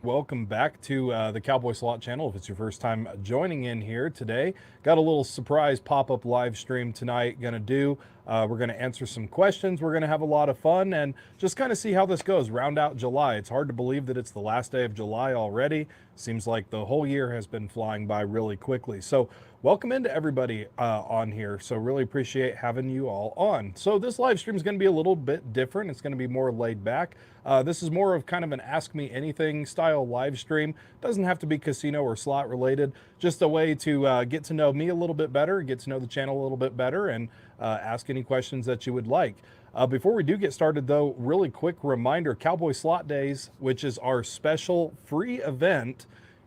Welcome back to the Cowboy Slot channel. If it's your first time joining in here today, got a little surprise pop-up live stream tonight. We're gonna answer some questions. We're gonna have a lot of fun and just kind of see how this goes. Round out July. It's hard to believe that it's the last day of July already. Seems like the whole year has been flying by really quickly. So welcome into everybody on here. So really appreciate having you all on. So this live stream is going to be a little bit different. It's going to be more laid back. This is more of kind of an Ask Me Anything style live stream. Doesn't have to be casino or slot related. Just a way to get to know me a little bit better, get to know the channel a little bit better, and ask any questions that you would like. Before we do get started, though, really quick reminder, Cowboy Slot Days, which is our special free event,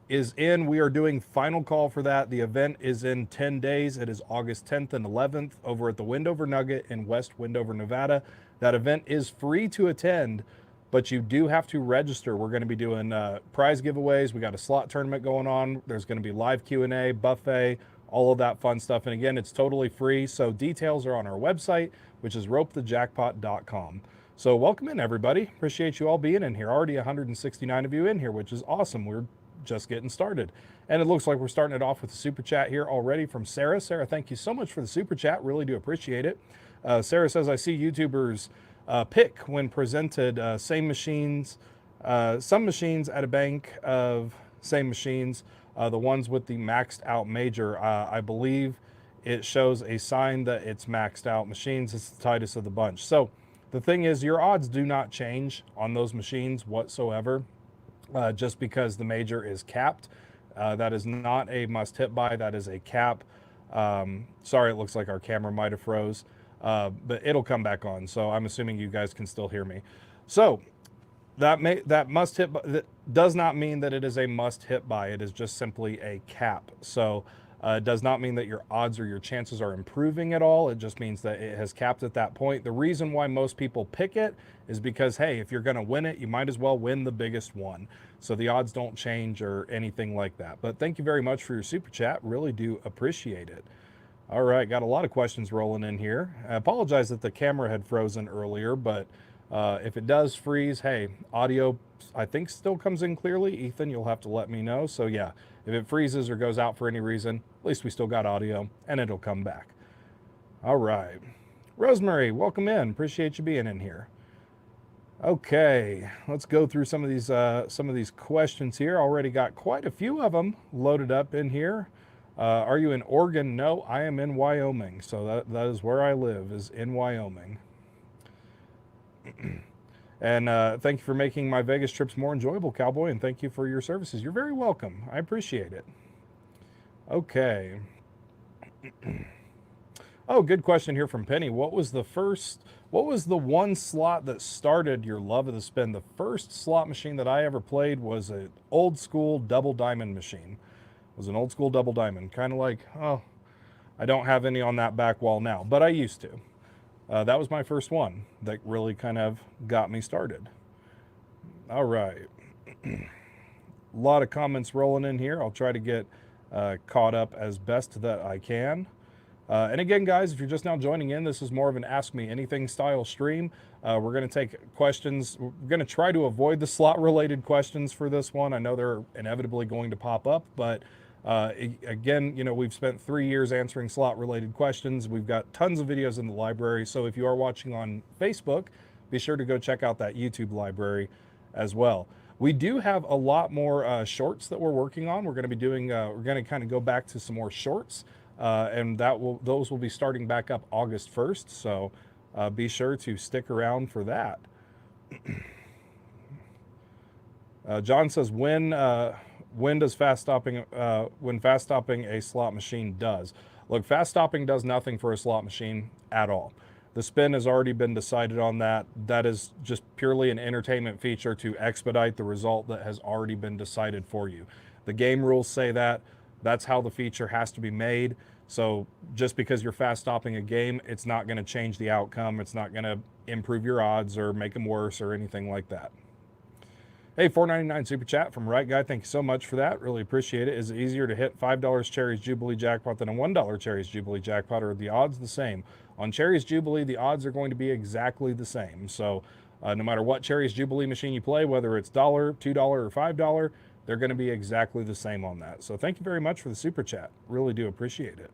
we are doing final call for that. The event is in 10 days. It is August 10th and 11th over at the Windover Nugget in West Windover, Nevada. That event is free to attend, but you do have to register. We're going to be doing prize giveaways. We got a slot tournament going on. There's going to be live Q&A, buffet, all of that fun stuff. And again, it's totally free. So details are on our website, which is ropethejackpot.com. So welcome in, everybody. Appreciate you all being in here. Already 169 of you in here, which is awesome. We're just getting started. And it looks like we're starting it off with a super chat here already from Sarah. Sarah, thank you so much for the super chat. Really do appreciate it. Sarah says, I see YouTubers pick when presented same machines, some machines at a bank of same machines, the ones with the maxed out major. I believe it shows a sign that it's maxed out machines. It's the tightest of the bunch. So the thing is, your odds do not change on those machines whatsoever. Just because the major is capped. That is not a must hit buy, that is a cap. Sorry, it looks like our camera might have froze, but it'll come back on. So I'm assuming you guys can still hear me. So that must hit that does not mean that it is a must hit buy. It is just simply a cap. So it does not mean that your odds or your chances are improving at all. It just means that it has capped at that point. The reason why most people pick it is because, hey, if you're going to win it, you might as well win the biggest one. So the odds don't change or anything like that. But thank you very much for your super chat. Really do appreciate it. All right, got a lot of questions rolling in here. I apologize that the camera had frozen earlier, but if it does freeze, hey, audio I think still comes in clearly. Ethan, you'll have to let me know. So yeah, if it freezes or goes out for any reason, at least we still got audio and it'll come back. All right. Rosemary, welcome in. Appreciate you being in here. Okay, let's go through some of these questions here. Already got quite a few of them loaded up in here. Are you in Oregon? No, I am in Wyoming. So that is where I live, is in Wyoming. And thank you for making my Vegas trips more enjoyable, Cowboy, and thank you for your services. You're very welcome. I appreciate it. Okay. Oh, good question here from Penny. What was the one slot that started your love of the spin? The first slot machine that I ever played was an old school double diamond machine. It was an old school double diamond. Kind of like, oh, I don't have any on that back wall now, but I used to. That was my first one that really kind of got me started. All right. A lot of comments rolling in here. I'll try to get caught up as best that I can. And again, guys, if you're just now joining in, this is more of an Ask Me Anything style stream. We're going to take questions. We're going to try to avoid the slot-related questions for this one. I know they're inevitably going to pop up, but again, you know, we've spent 3 years answering slot-related questions. We've got tons of videos in the library. So if you are watching on Facebook, be sure to go check out that YouTube library as well. We do have a lot more shorts that we're working on. We're going to be doing, we're going to kind of go back to some more shorts. And those will be starting back up August 1st. So be sure to stick around for that. John says, when does fast stopping, when fast stopping a slot machine does? Look, fast stopping does nothing for a slot machine at all. The spin has already been decided on that. That is just purely an entertainment feature to expedite the result that has already been decided for you. The game rules say that. That's how the feature has to be made. So just because you're fast stopping a game, it's not going to change the outcome. It's not going to improve your odds or make them worse or anything like that. Hey, $4.99 super chat from Right Guy. Thank you so much for that. Really appreciate it. Is it easier to hit $5 Cherries Jubilee jackpot than a $1 Cherries Jubilee jackpot, or are the odds the same? On Cherries Jubilee, the odds are going to be exactly the same. So No matter what Cherries Jubilee machine you play, whether it's $1, $2, or $5, they're going to be exactly the same on that. So thank you very much for the super chat. Really do appreciate it.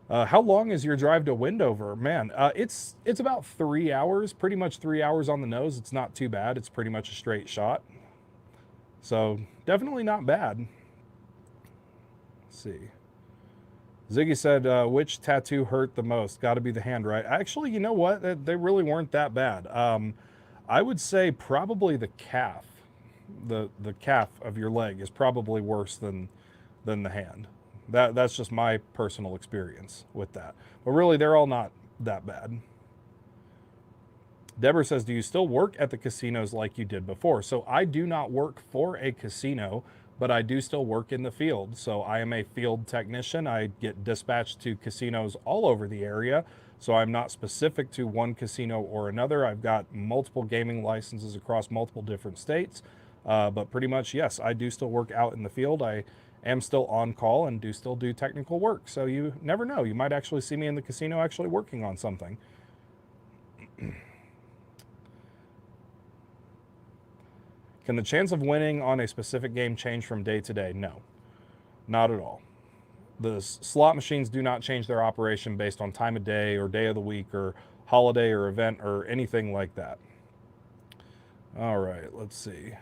How long is your drive to Wendover? Man, it's about 3 hours, pretty much 3 hours on the nose. It's not too bad. It's pretty much a straight shot. So definitely not bad. Let's see. Ziggy said, which tattoo hurt the most? Got to be the hand, right? Actually, you know what? They really weren't that bad. I would say probably the calf. The calf of your leg is probably worse than the hand. That's just my personal experience with that. But really, they're all not that bad. Deborah says, do you still work at the casinos like you did before? So I do not work for a casino, but I do still work in the field. So I am a field technician. I get dispatched to casinos all over the area. So I'm not specific to one casino or another. I've got multiple gaming licenses across multiple different states. But pretty much, yes, I do still work out in the field. I am still on call and do still do technical work. So you never know. You might actually see me in the casino actually working on something. Can the chance of winning on a specific game change from day to day? No, not at all. The slot machines do not change their operation based on time of day or day of the week or holiday or event or anything like that. All right, let's see.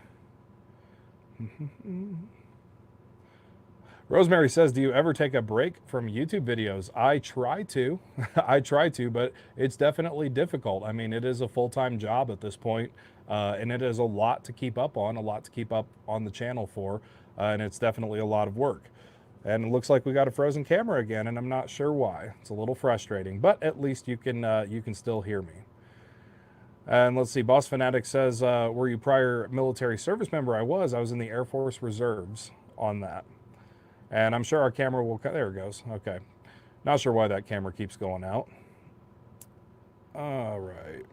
Rosemary says, do you ever take a break from YouTube videos? I try to. I try to, but it's definitely difficult. I mean, it is a full-time job at this point, and it is a lot to keep up on the channel for, and it's definitely a lot of work. And it looks like we got a frozen camera again, and I'm not sure why. It's a little frustrating, but at least you can still hear me. And let's see, Boss Fanatic says, were you prior military service member? I was in the Air Force Reserves on that. And I'm sure our camera will, there it goes. Okay. Not sure why that camera keeps going out. All right.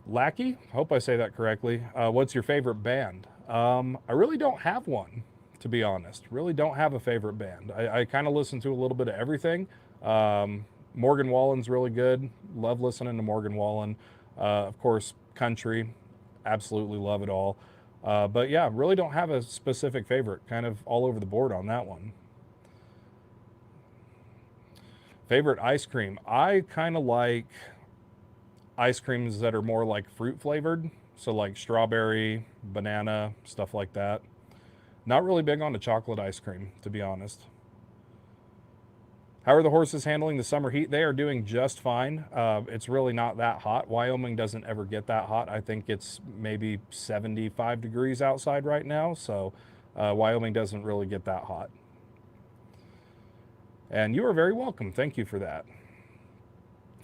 Lackey, hope I say that correctly. What's your favorite band? I really don't have one, to be honest. Really don't have a favorite band. I kind of listen to a little bit of everything. Morgan Wallen's really good. Love listening to Morgan Wallen. Of course, country. Absolutely love it all. But yeah, really don't have a specific favorite. Kind of all over the board on that one. Favorite ice cream? I kind of like ice creams that are more like fruit flavored. So like strawberry, banana, stuff like that. Not really big on the chocolate ice cream, to be honest. How are the horses handling the summer heat? They are doing just fine. It's really not that hot. Wyoming doesn't ever get that hot. I think it's maybe 75 degrees outside right now. So Wyoming doesn't really get that hot. And you are very welcome. Thank you for that.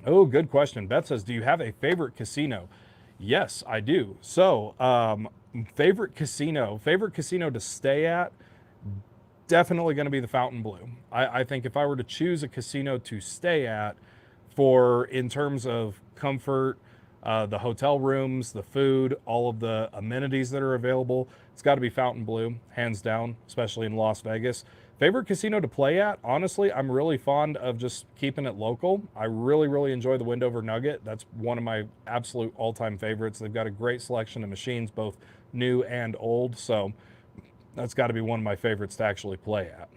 Oh, good question. Beth says, do you have a favorite casino? Yes, I do. So favorite casino to stay at, definitely going to be the Fontainebleau. I think if I were to choose a casino to stay at in terms of comfort, the hotel rooms, the food, all of the amenities that are available, it's got to be Fontainebleau, hands down, especially in Las Vegas. Favorite casino to play at? Honestly, I'm really fond of just keeping it local. I really, really enjoy the Wendover Nugget. That's one of my absolute all-time favorites. They've got a great selection of machines, both new and old, so that's got to be one of my favorites to actually play at.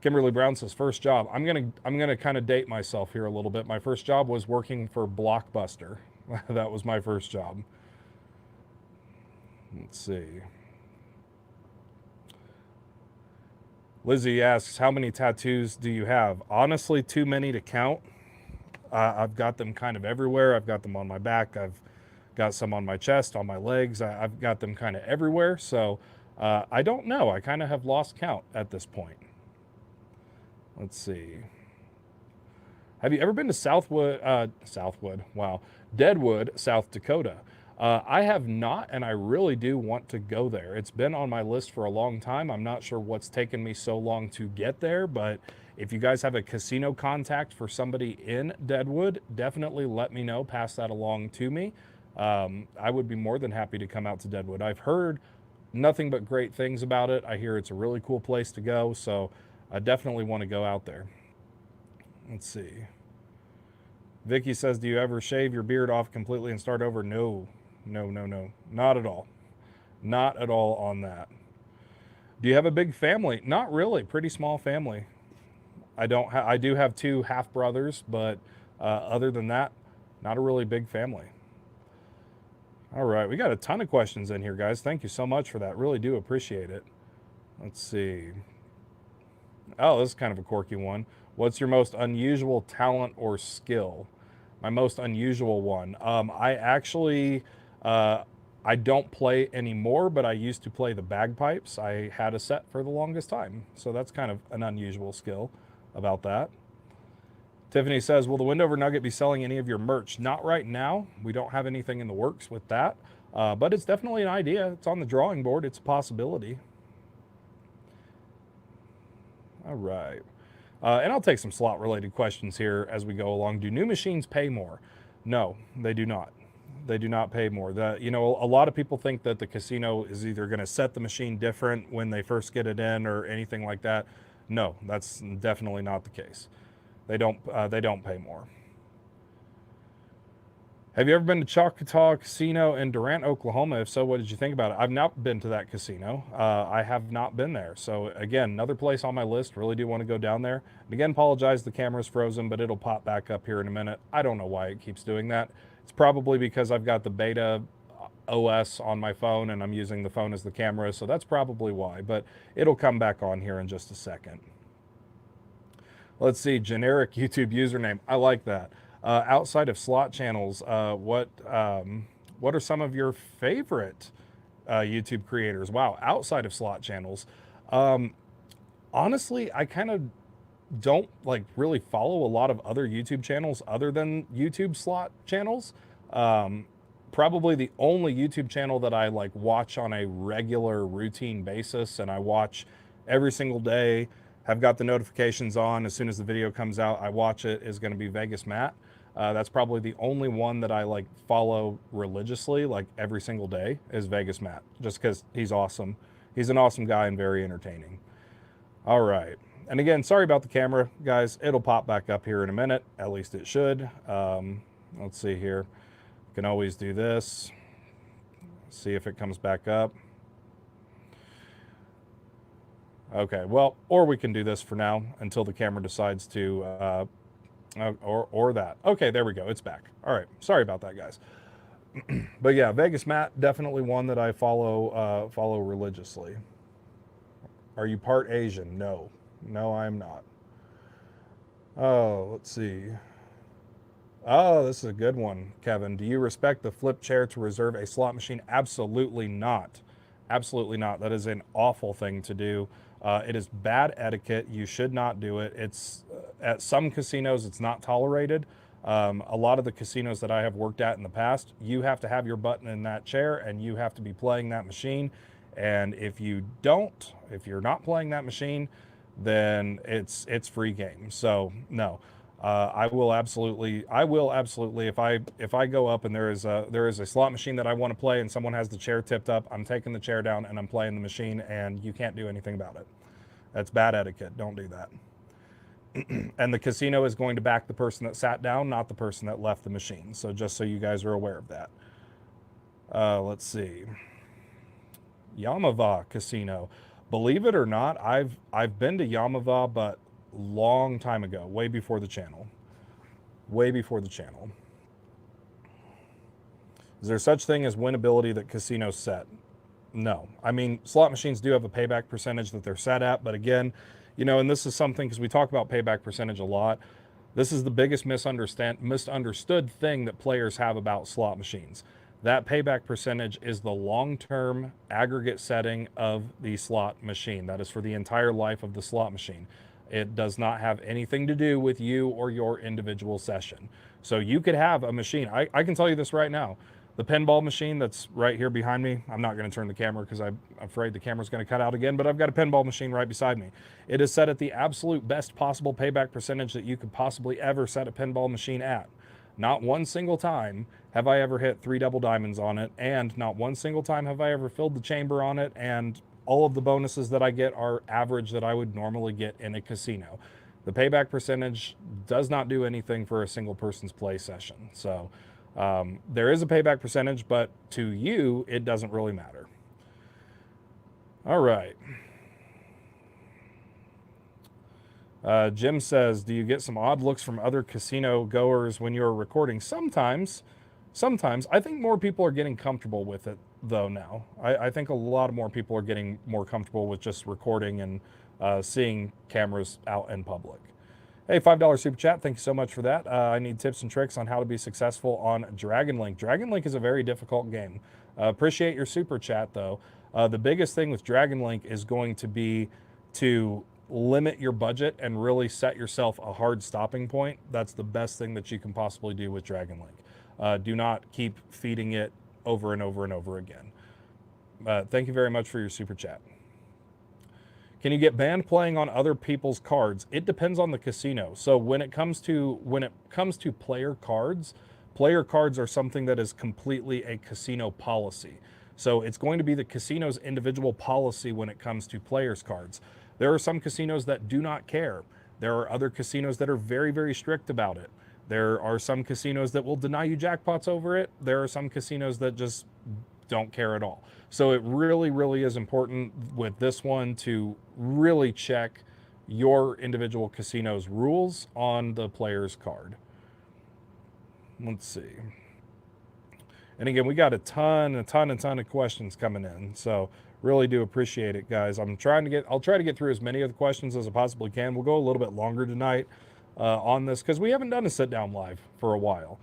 Kimberly Brown says, first job. I'm gonna kind of date myself here a little bit. My first job was working for Blockbuster. That was my first job. Let's see. Lizzie asks, how many tattoos do you have? Honestly, too many to count. I've got them kind of everywhere. I've got them on my back. I've got some on my chest, on my legs. I've got them kind of everywhere. So I don't know. I kind of have lost count at this point. Let's see. Have you ever been to Deadwood, South Dakota? I have not, and I really do want to go there. It's been on my list for a long time. I'm not sure what's taken me so long to get there, but if you guys have a casino contact for somebody in Deadwood, definitely let me know. Pass that along to me. I would be more than happy to come out to Deadwood. I've heard nothing but great things about it. I hear it's a really cool place to go, so I definitely want to go out there. Let's see. Vicky says, do you ever shave your beard off completely and start over? No, no, no, no, not at all. Not at all on that. Do you have a big family? Not really. Pretty small family. I do have two half brothers, but other than that, not a really big family. All right, we got a ton of questions in here, guys. Thank you so much for that. Really do appreciate it. Let's see. Oh, this is kind of a quirky one. What's your most unusual talent or skill? My most unusual one. I actually, I don't play anymore, but I used to play the bagpipes. I had a set for the longest time. So that's kind of an unusual skill about that. Tiffany says, will the Wendover Nugget be selling any of your merch? Not right now. We don't have anything in the works with that. But it's definitely an idea. It's on the drawing board. It's a possibility. All right. And I'll take some slot related questions here as we go along. Do new machines pay more? No, they do not. They do not pay more. You know, a lot of people think that the casino is either going to set the machine different when they first get it in or anything like that. No, that's definitely not the case. They don't pay more. Have you ever been to Choctaw Casino in Durant, Oklahoma? If so, what did you think about it? I've not been to that casino. I have not been there. So again, another place on my list. Really do want to go down there. And again, apologize, the camera's frozen, but it'll pop back up here in a minute. I don't know why it keeps doing that. It's probably because I've got the beta OS on my phone and I'm using the phone as the camera. So that's probably why, but it'll come back on here in just a second. Let's see, generic YouTube username. I like that. Outside of slot channels, what are some of your favorite YouTube creators? Wow, outside of slot channels. Honestly, I kind of don't like really follow a lot of other YouTube channels other than YouTube slot channels. Probably the only YouTube channel that I like watch on a regular routine basis and I watch every single day, have got the notifications on as soon as the video comes out, I watch it, is going to be Vegas Matt. That's probably the only one that I like follow religiously, like every single day, is Vegas Matt, just because he's awesome. He's an awesome guy and very entertaining. All right. And again, sorry about the camera, guys. It'll pop back up here in a minute. At least it should. Let's see here. You can always do this. See if it comes back up. Okay, well, or we can do this for now until the camera decides to, or that. Okay, there we go. It's back. All right. Sorry about that, guys. But yeah, Vegas Matt, definitely one that I follow religiously. Are you part Asian? No. No, I'm not. Oh, let's see. Oh, this is a good one, Kevin. Do you respect the flip chair to reserve a slot machine? Absolutely not. Absolutely not. That is an awful thing to do. It is bad etiquette. You should not do it. It's at some casinos, it's not tolerated. A lot of the casinos that I have worked at in the past, you have to have your button in that chair and you have to be playing that machine. And if you don't, if you're not playing that machine, then it's free game. So no. I will absolutely, if I go up and there is a slot machine that I want to play and someone has the chair tipped up, I'm taking the chair down and I'm playing the machine and you can't do anything about it. That's bad etiquette. Don't do that. And the casino is going to back the person that sat down, not the person that left the machine. So just so you guys are aware of that. Let's see. Yamava Casino. Believe it or not, I've been to Yamava, but long time ago, way before the channel. Way before the channel. Is there such thing as winnability that casinos set? No. I mean, slot machines do have a payback percentage that they're set at, but again, you know, and this is something, because we talk about payback percentage a lot, this is the biggest misunderstood thing that players have about slot machines. That payback percentage is the long-term aggregate setting of the slot machine. That is for the entire life of the slot machine. It does not have anything to do with you or your individual session. So you could have a machine. I can tell you this right now. The pinball machine that's right here behind me, I'm not going to turn the camera because I'm afraid the camera's going to cut out again, but I've got a pinball machine right beside me. It is set at the absolute best possible payback percentage that you could possibly ever set a pinball machine at. Not one single time have I ever hit 3 double diamonds on it, and not one single time have I ever filled the chamber on it, and all of the bonuses that I get are average that I would normally get in a casino. The payback percentage does not do anything for a single person's play session. So there is a payback percentage, but to you, it doesn't really matter. All right. Jim says, do you get some odd looks from other casino goers when you're recording? Sometimes. I think more people are getting comfortable with it, though, now. I think a lot more people are getting more comfortable with just recording and seeing cameras out in public. Hey, $5 super chat. Thank you so much for that. I need tips and tricks on how to be successful on Dragon Link. Dragon Link is a very difficult game. Appreciate your super chat, though. The biggest thing with Dragon Link is going to be to limit your budget and really set yourself a hard stopping point. That's the best thing that you can possibly do with Dragon Link. Do not keep feeding it over and over and over again. Thank you very much for your super chat. Can you get banned playing on other people's cards? It depends on the casino. So when it comes to player cards are something that is completely a casino policy. So it's going to be the casino's individual policy when it comes to players' cards. There are some casinos that do not care. There are other casinos that are very, very strict about it. There are some casinos that will deny you jackpots over it. There are some casinos that just don't care at all. So it really, really is important with this one to really check your individual casino's rules on the player's card. Let's see. And again, we got a ton of questions coming in. So really do appreciate it, guys. I'll try to get through as many of the questions as I possibly can. We'll go a little bit longer tonight on this because we haven't done a sit down live for a while.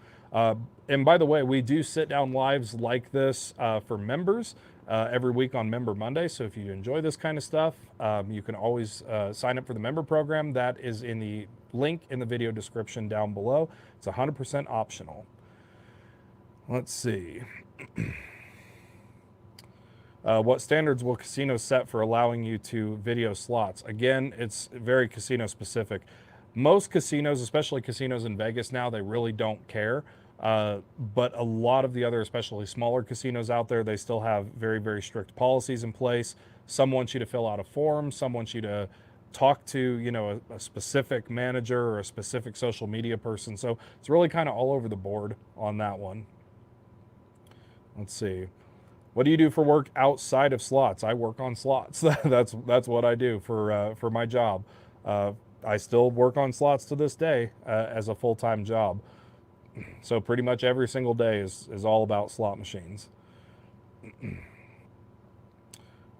And by the way, we do sit down lives like this for members every week on Member Monday. So if you enjoy this kind of stuff, you can always sign up for the member program. That is in the link in the video description down below. It's 100% optional. Let's see. What standards will casinos set for allowing you to video slots? Again, it's very casino specific. Most casinos, especially casinos in Vegas now, they really don't care. But a lot of the other, especially smaller casinos out there, they still have very, very strict policies in place. Some want you to fill out a form. Some want you to talk to, a specific manager or a specific social media person. So it's really kind of all over the board on that one. Let's see. What do you do for work outside of slots? I work on slots. That's what I do for my job. I still work on slots to this day as a full-time job. So pretty much every single day is all about slot machines.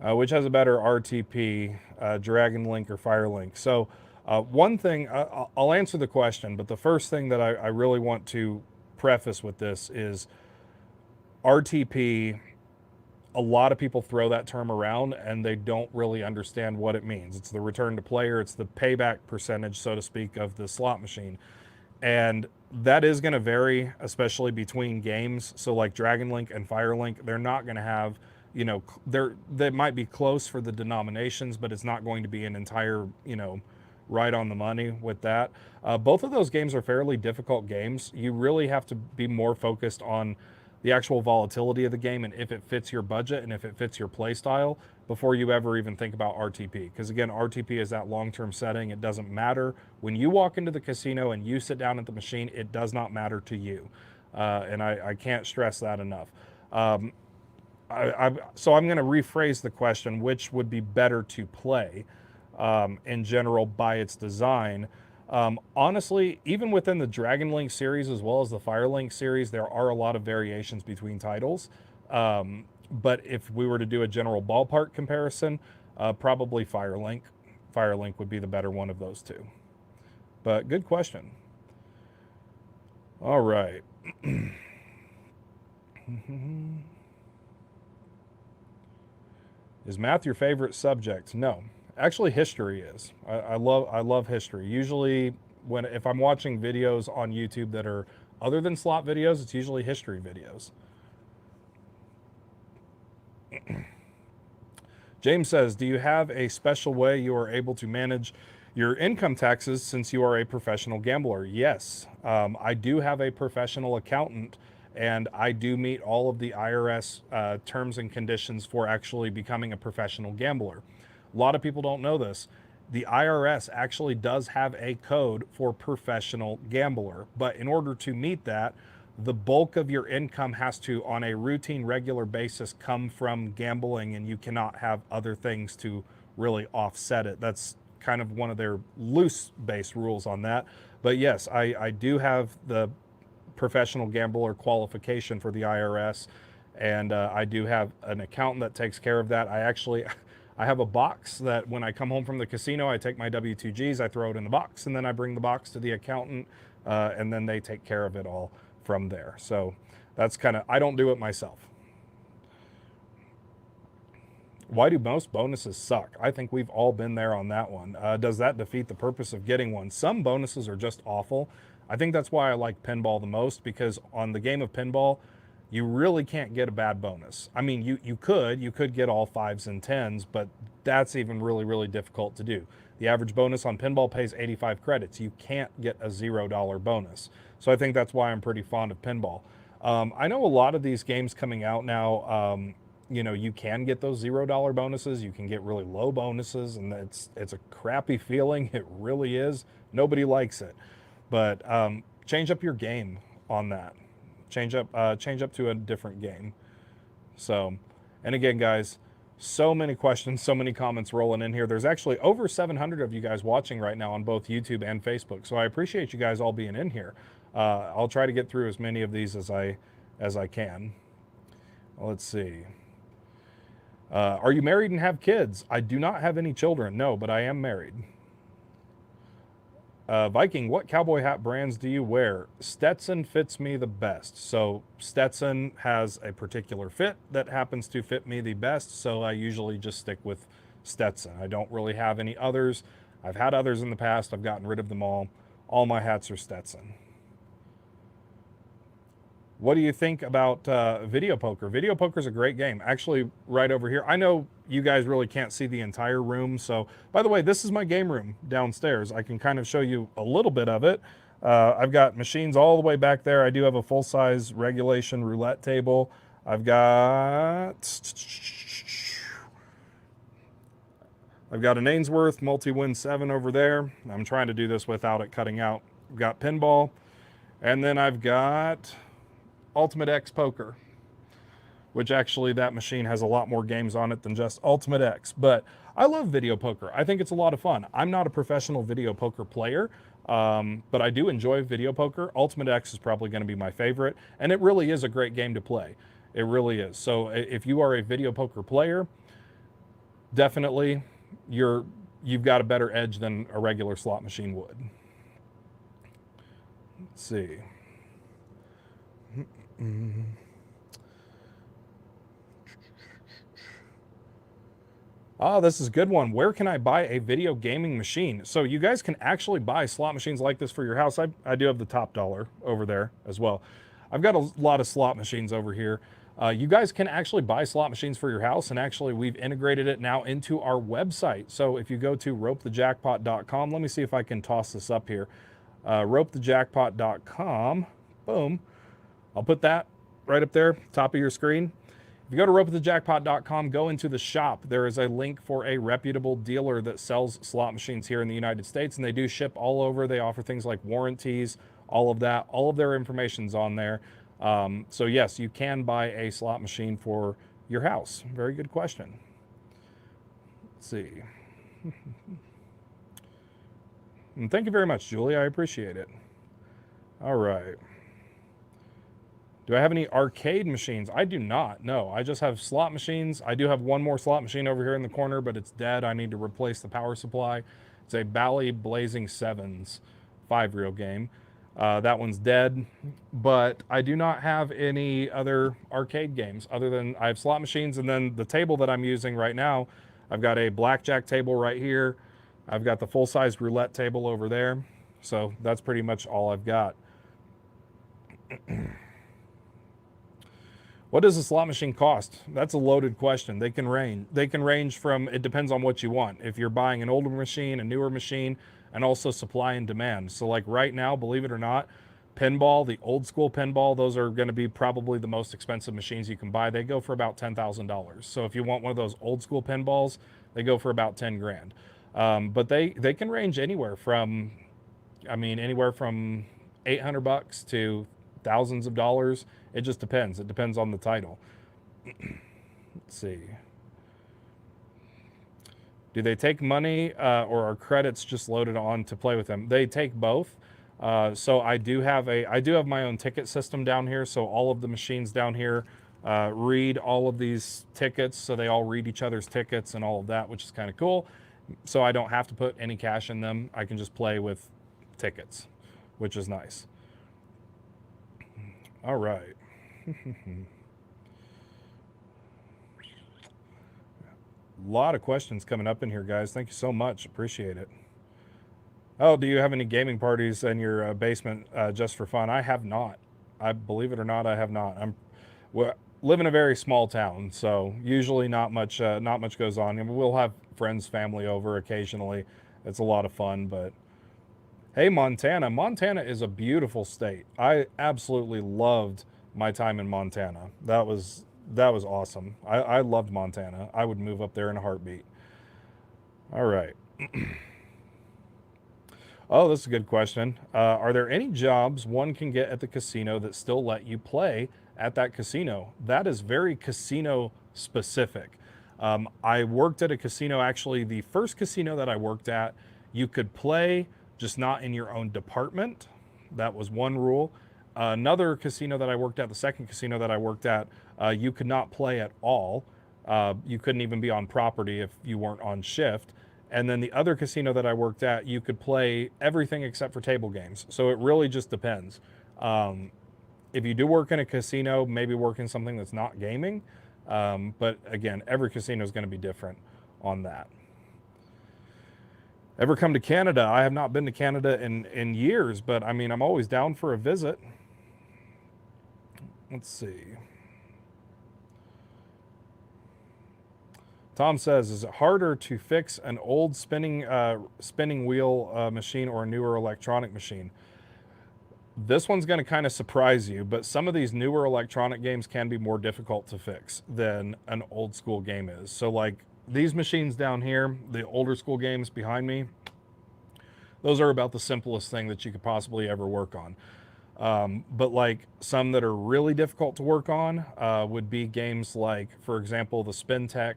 Which has a better RTP, Dragon Link or Fire Link? So one thing, I'll answer the question, but the first thing that I really want to preface with this is RTP. A lot of people throw that term around and they don't really understand what it means. It's the return to player. It's the payback percentage, so to speak, of the slot machine. And that is going to vary, especially between games. So like Dragon Link and Fire Link, they're not going to have, they might be close for the denominations, but it's not going to be an entire, right on the money with that. Both of those games are fairly difficult games. You really have to be more focused on the actual volatility of the game and if it fits your budget and if it fits your play style before you ever even think about RTP. Because again, RTP is that long-term setting. It doesn't matter. When you walk into the casino and you sit down at the machine, it does not matter to you. And I can't stress that enough. So I'm going to rephrase the question, which would be better to play in general by its design. Honestly, even within the Dragon Link series as well as the Fire Link series, there are a lot of variations between titles. But if we were to do a general ballpark comparison, probably Fire Link. Fire Link would be the better one of those two. But good question. All right. Is math your favorite subject? No. Actually, history is. I love history. Usually, if I'm watching videos on YouTube that are other than slot videos, it's usually history videos. James says, do you have a special way you are able to manage your income taxes since you are a professional gambler? Yes, I do have a professional accountant, and I do meet all of the IRS terms and conditions for actually becoming a professional gambler. A lot of people don't know this. the IRS actually does have a code for professional gambler. But in order to meet that, the bulk of your income has to, on a routine, regular basis, come from gambling, and you cannot have other things to really offset it. That's kind of one of their loose base rules on that. But yes, I do have the professional gambler qualification for the IRS, and I do have an accountant that takes care of that. I have a box that when I come home from the casino, I take my W2Gs, I throw it in the box, and then I bring the box to the accountant, and then they take care of it all from there. So that's kind of, I don't do it myself. Why do most bonuses suck? I think we've all been there on that one. Does that defeat the purpose of getting one? Some bonuses are just awful. I think that's why I like pinball the most, because on the game of pinball, you really can't get a bad bonus. I mean, you could get all 5s and 10s, but that's even really, really difficult to do. The average bonus on pinball pays 85 credits. You can't get a $0 bonus. So I think that's why I'm pretty fond of pinball. I know a lot of these games coming out now, you know, you can get those $0 bonuses. You can get really low bonuses, and it's a crappy feeling. It really is. Nobody likes it. But change up your game on that. Change up to a different game. So, and again, guys, so many questions, so many comments rolling in here. There's actually over 700 of you guys watching right now on both YouTube and Facebook. So I appreciate you guys all being in here. I'll try to get through as many of these as I can. Let's see. Are you married and have kids? I do not have any children, no, but I am married. Viking, what cowboy hat brands do you wear? Stetson fits me the best. So Stetson has a particular fit that happens to fit me the best, so I usually just stick with Stetson. I don't really have any others. I've had others in the past. I've gotten rid of them all. All my hats are Stetson. What do you think about video poker? Video poker is a great game. Actually, right over here. I know you guys really can't see the entire room. So, by the way, this is my game room downstairs. I can kind of show you a little bit of it. I've got machines all the way back there. I do have a full-size regulation roulette table. I've got an Ainsworth multi-win 7 over there. I'm trying to do this without it cutting out. I've got pinball. And then I've got Ultimate X Poker, which actually that machine has a lot more games on it than just Ultimate X. But I love video poker. I think it's a lot of fun. I'm not a professional video poker player, but I do enjoy video poker. Ultimate X is probably going to be my favorite, and it really is a great game to play. It really is. So if you are a video poker player, definitely you've got a better edge than a regular slot machine would. Let's see. Oh, this is a good one. Where can I buy a video gaming machine? So you guys can actually buy slot machines like this for your house. I do have the top dollar over there as well. I've got a lot of slot machines over here. You guys can actually buy slot machines for your house, and actually we've integrated it now into our website. So if you go to ropethejackpot.com, let me see if I can toss this up here. Ropethejackpot.com, boom. I'll put that right up there, top of your screen. If you go to ropethejackpot.com, go into the shop. There is a link for a reputable dealer that sells slot machines here in the United States, and they do ship all over. They offer things like warranties, all of that. All of their information's on there. So yes, you can buy a slot machine for your house. Very good question. Let's see. And thank you very much, Julie. I appreciate it. All right. Do I have any arcade machines? I do not. No, I just have slot machines. I do have one more slot machine over here in the corner, but it's dead. I need to replace the power supply. It's a Bally Blazing Sevens 5-reel game. That one's dead, but I do not have any other arcade games other than I have slot machines, and then the table that I'm using right now, I've got a blackjack table right here. I've got the full-size roulette table over there. So that's pretty much all I've got. What does a slot machine cost? That's a loaded question. They can range from, it depends on what you want. If you're buying an older machine, a newer machine, and also supply and demand. So like right now, believe it or not, pinball, the old school pinball, those are going to be probably the most expensive machines you can buy. They go for about $10,000. So if you want one of those old school pinballs, they go for about 10 grand. But they can range anywhere from, I mean, anywhere from $800 to thousands of dollars. It just depends. It depends on the title. Let's see. Do they take money or are credits just loaded on to play with them? They take both. So I do have my own ticket system down here. So all of the machines down here read all of these tickets. So they all read each other's tickets and all of that, which is kind of cool. So I don't have to put any cash in them. I can just play with tickets, which is nice. All right. A lot of questions coming up in here, guys. Thank you so much. Appreciate it. Oh, do you have any gaming parties in your basement just for fun? I have not. I believe it or not, I have not. We live in a very small town, so usually not much goes on. And we'll have friends, family over occasionally. It's a lot of fun, but hey, Montana. Montana is a beautiful state. I absolutely loved my time in Montana. That was awesome. I loved Montana. I would move up there in a heartbeat. All right. Oh, that's a good question. Are there any jobs one can get at the casino that still let you play at that casino? That is very casino specific. I worked at a casino, actually, the first casino that I worked at, you could play, just not in your own department. That was one rule. Another casino that I worked at, the second casino that I worked at, you could not play at all. You couldn't even be on property if you weren't on shift. And then the other casino that I worked at, you could play everything except for table games. So it really just depends. If you do work in a casino, maybe work in something that's not gaming. But again, every casino is going to be different on that. Ever come to Canada? I have not been to Canada in years, but I mean, I'm always down for a visit. Let's see. Tom says, is it harder to fix an old spinning wheel machine or a newer electronic machine? This one's going to kind of surprise you, but some of these newer electronic games can be more difficult to fix than an old school game is. So like these machines down here, the older school games behind me, those are about the simplest thing that you could possibly ever work on. But like some that are really difficult to work on would be games like, for example, the SpinTech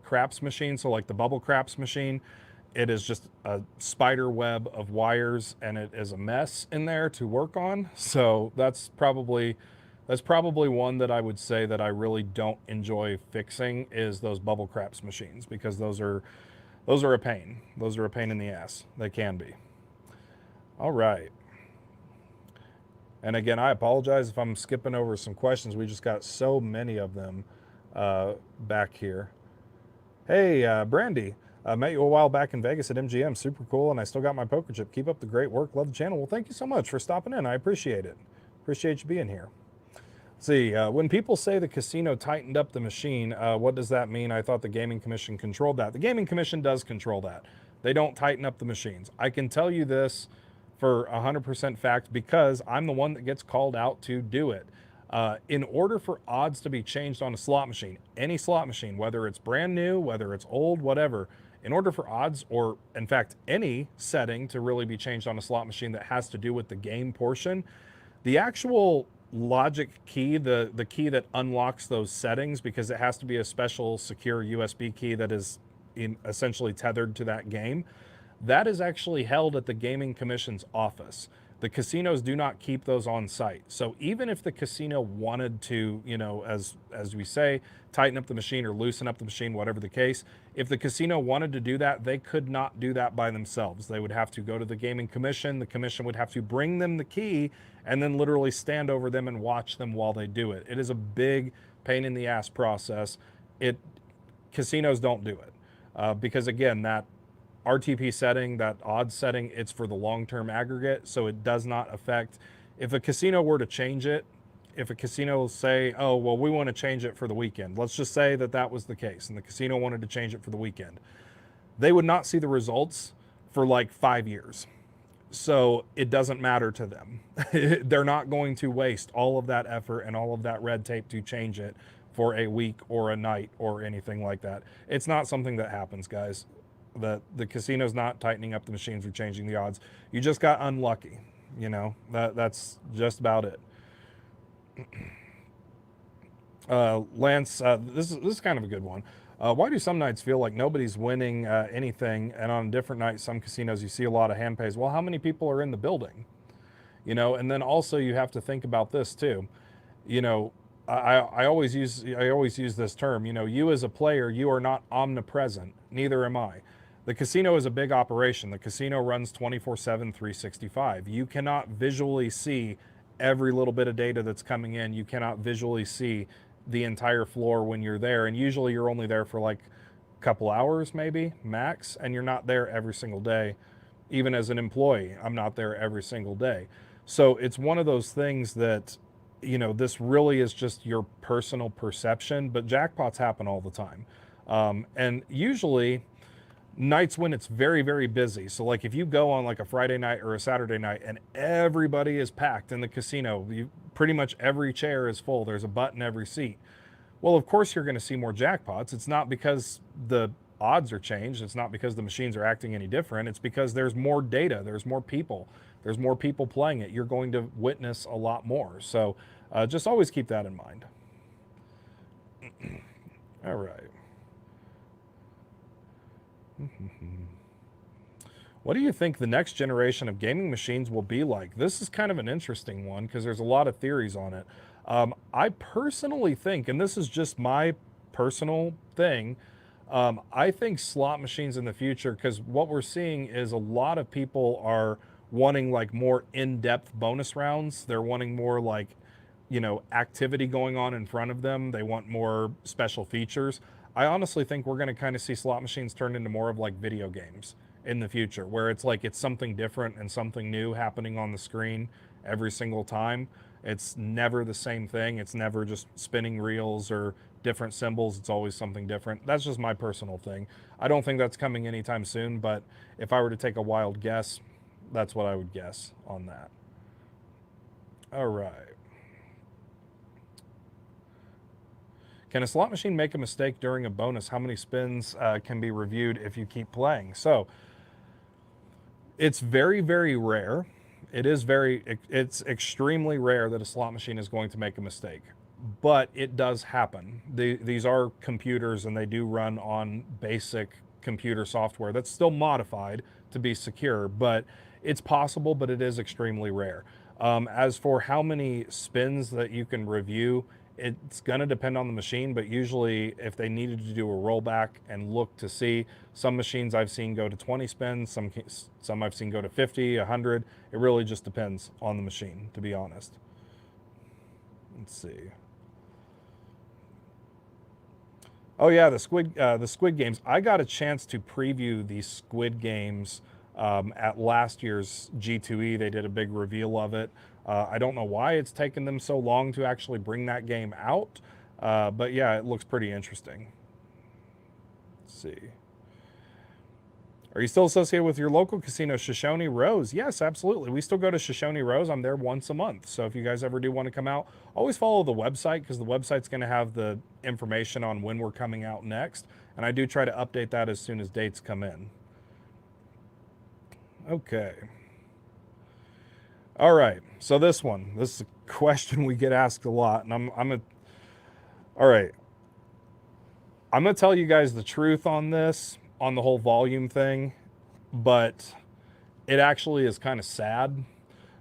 craps machine. So like the bubble craps machine, it is just a spider web of wires and it is a mess in there to work on. So that's probably one that I would say that I really don't enjoy fixing is those bubble craps machines, because those are a pain. Those are a pain in the ass. They can be. All right. And again, I apologize if I'm skipping over some questions. We just got so many of them back here. Hey, Brandy, met you a while back in Vegas at MGM. Super cool, and I still got my poker chip. Keep up the great work. Love the channel. Well, thank you so much for stopping in. I appreciate it. Appreciate you being here. Let's see, when people say the casino tightened up the machine, what does that mean? I thought the Gaming Commission controlled that. The Gaming Commission does control that. They don't tighten up the machines. I can tell you this for 100% fact because I'm the one that gets called out to do it. In order for odds to be changed on a slot machine, any slot machine, whether it's brand new, whether it's old, whatever, in order for odds, or in fact, any setting to really be changed on a slot machine that has to do with the game portion, the actual logic key, the key that unlocks those settings, because it has to be a special secure USB key that is essentially tethered to that game, that is actually held at the Gaming Commission's office. The casinos do not keep those on site. So even if the casino wanted to, you know, as we say, tighten up the machine or loosen up the machine, whatever the case, if the casino wanted to do that, they could not do that by themselves. They would have to go to the Gaming Commission. The commission would have to bring them the key and then literally stand over them and watch them while they do it. It is a big pain in the ass process. Casinos don't do it because, again, that RTP setting, that odds setting, it's for the long-term aggregate, so it does not affect. If a casino were to change it, if a casino will say, oh, well, we want to change it for the weekend. Let's just say that that was the case and the casino wanted to change it for the weekend. They would not see the results for like 5 years. So it doesn't matter to them. They're not going to waste all of that effort and all of that red tape to change it for a week or a night or anything like that. It's not something that happens, guys. that the casino's not tightening up the machines or changing the odds. You just got unlucky. You know, that's just about it. Lance, this is kind of a good one. Why do some nights feel like nobody's winning anything, and on a different night, some casinos you see a lot of hand pays? Well, how many people are in the building? You know, and then also you have to think about this too. You know, I always use this term. You know, you as a player, you are not omnipresent. Neither am I. The casino is a big operation. The casino runs 24/7, 365. You cannot visually see every little bit of data that's coming in. You cannot visually see the entire floor when you're there. And usually you're only there for like a couple hours, maybe max, and you're not there every single day. Even as an employee, I'm not there every single day. So it's one of those things that, you know, this really is just your personal perception, but jackpots happen all the time. And usually nights when it's very, very busy. So like if you go on like a Friday night or a Saturday night and everybody is packed in the casino, pretty much every chair is full. There's a butt in every seat. Well, of course you're going to see more jackpots. It's not because the odds are changed. It's not because the machines are acting any different. It's because there's more data. There's more people. There's more people playing it. You're going to witness a lot more. So just always keep that in mind. All right. What do you think the next generation of gaming machines will be like? This is kind of an interesting one because there's a lot of theories on it. I personally think, and this is just my personal thing, I think slot machines in the future, because what we're seeing is a lot of people are wanting like more in-depth bonus rounds. They're wanting more like, you know, activity going on in front of them. They want more special features. I honestly think we're going to kind of see slot machines turn into more of like video games in the future, where it's like it's something different and something new happening on the screen every single time. It's never the same thing. It's never just spinning reels or different symbols. It's always something different. That's just my personal thing. I don't think that's coming anytime soon, but if I were to take a wild guess, that's what I would guess on that. All right. Can a slot machine make a mistake during a bonus? How many spins can be reviewed if you keep playing? So it's very, very rare. It's extremely rare that a slot machine is going to make a mistake, but it does happen. These are computers and they do run on basic computer software that's still modified to be secure, but it's possible, but it is extremely rare. As for how many spins that you can review, it's going to depend on the machine, but usually if they needed to do a rollback and look to see, some machines I've seen go to 20 spins, some I've seen go to 50, 100. It really just depends on the machine, to be honest. Let's see. Oh yeah, the Squid Games. I got a chance to preview the Squid Games at last year's G2E. They did a big reveal of it. I don't know why it's taken them so long to actually bring that game out, but yeah, it looks pretty interesting. Let's see. Are you still associated with your local casino, Shoshone Rose? Yes, absolutely. We still go to Shoshone Rose. I'm there once a month. So if you guys ever do want to come out, always follow the website, because the website's going to have the information on when we're coming out next. And I do try to update that as soon as dates come in. Okay. All right. So this is a question we get asked a lot, and all right. I'm going to tell you guys the truth on this, on the whole volume thing, but it actually is kind of sad.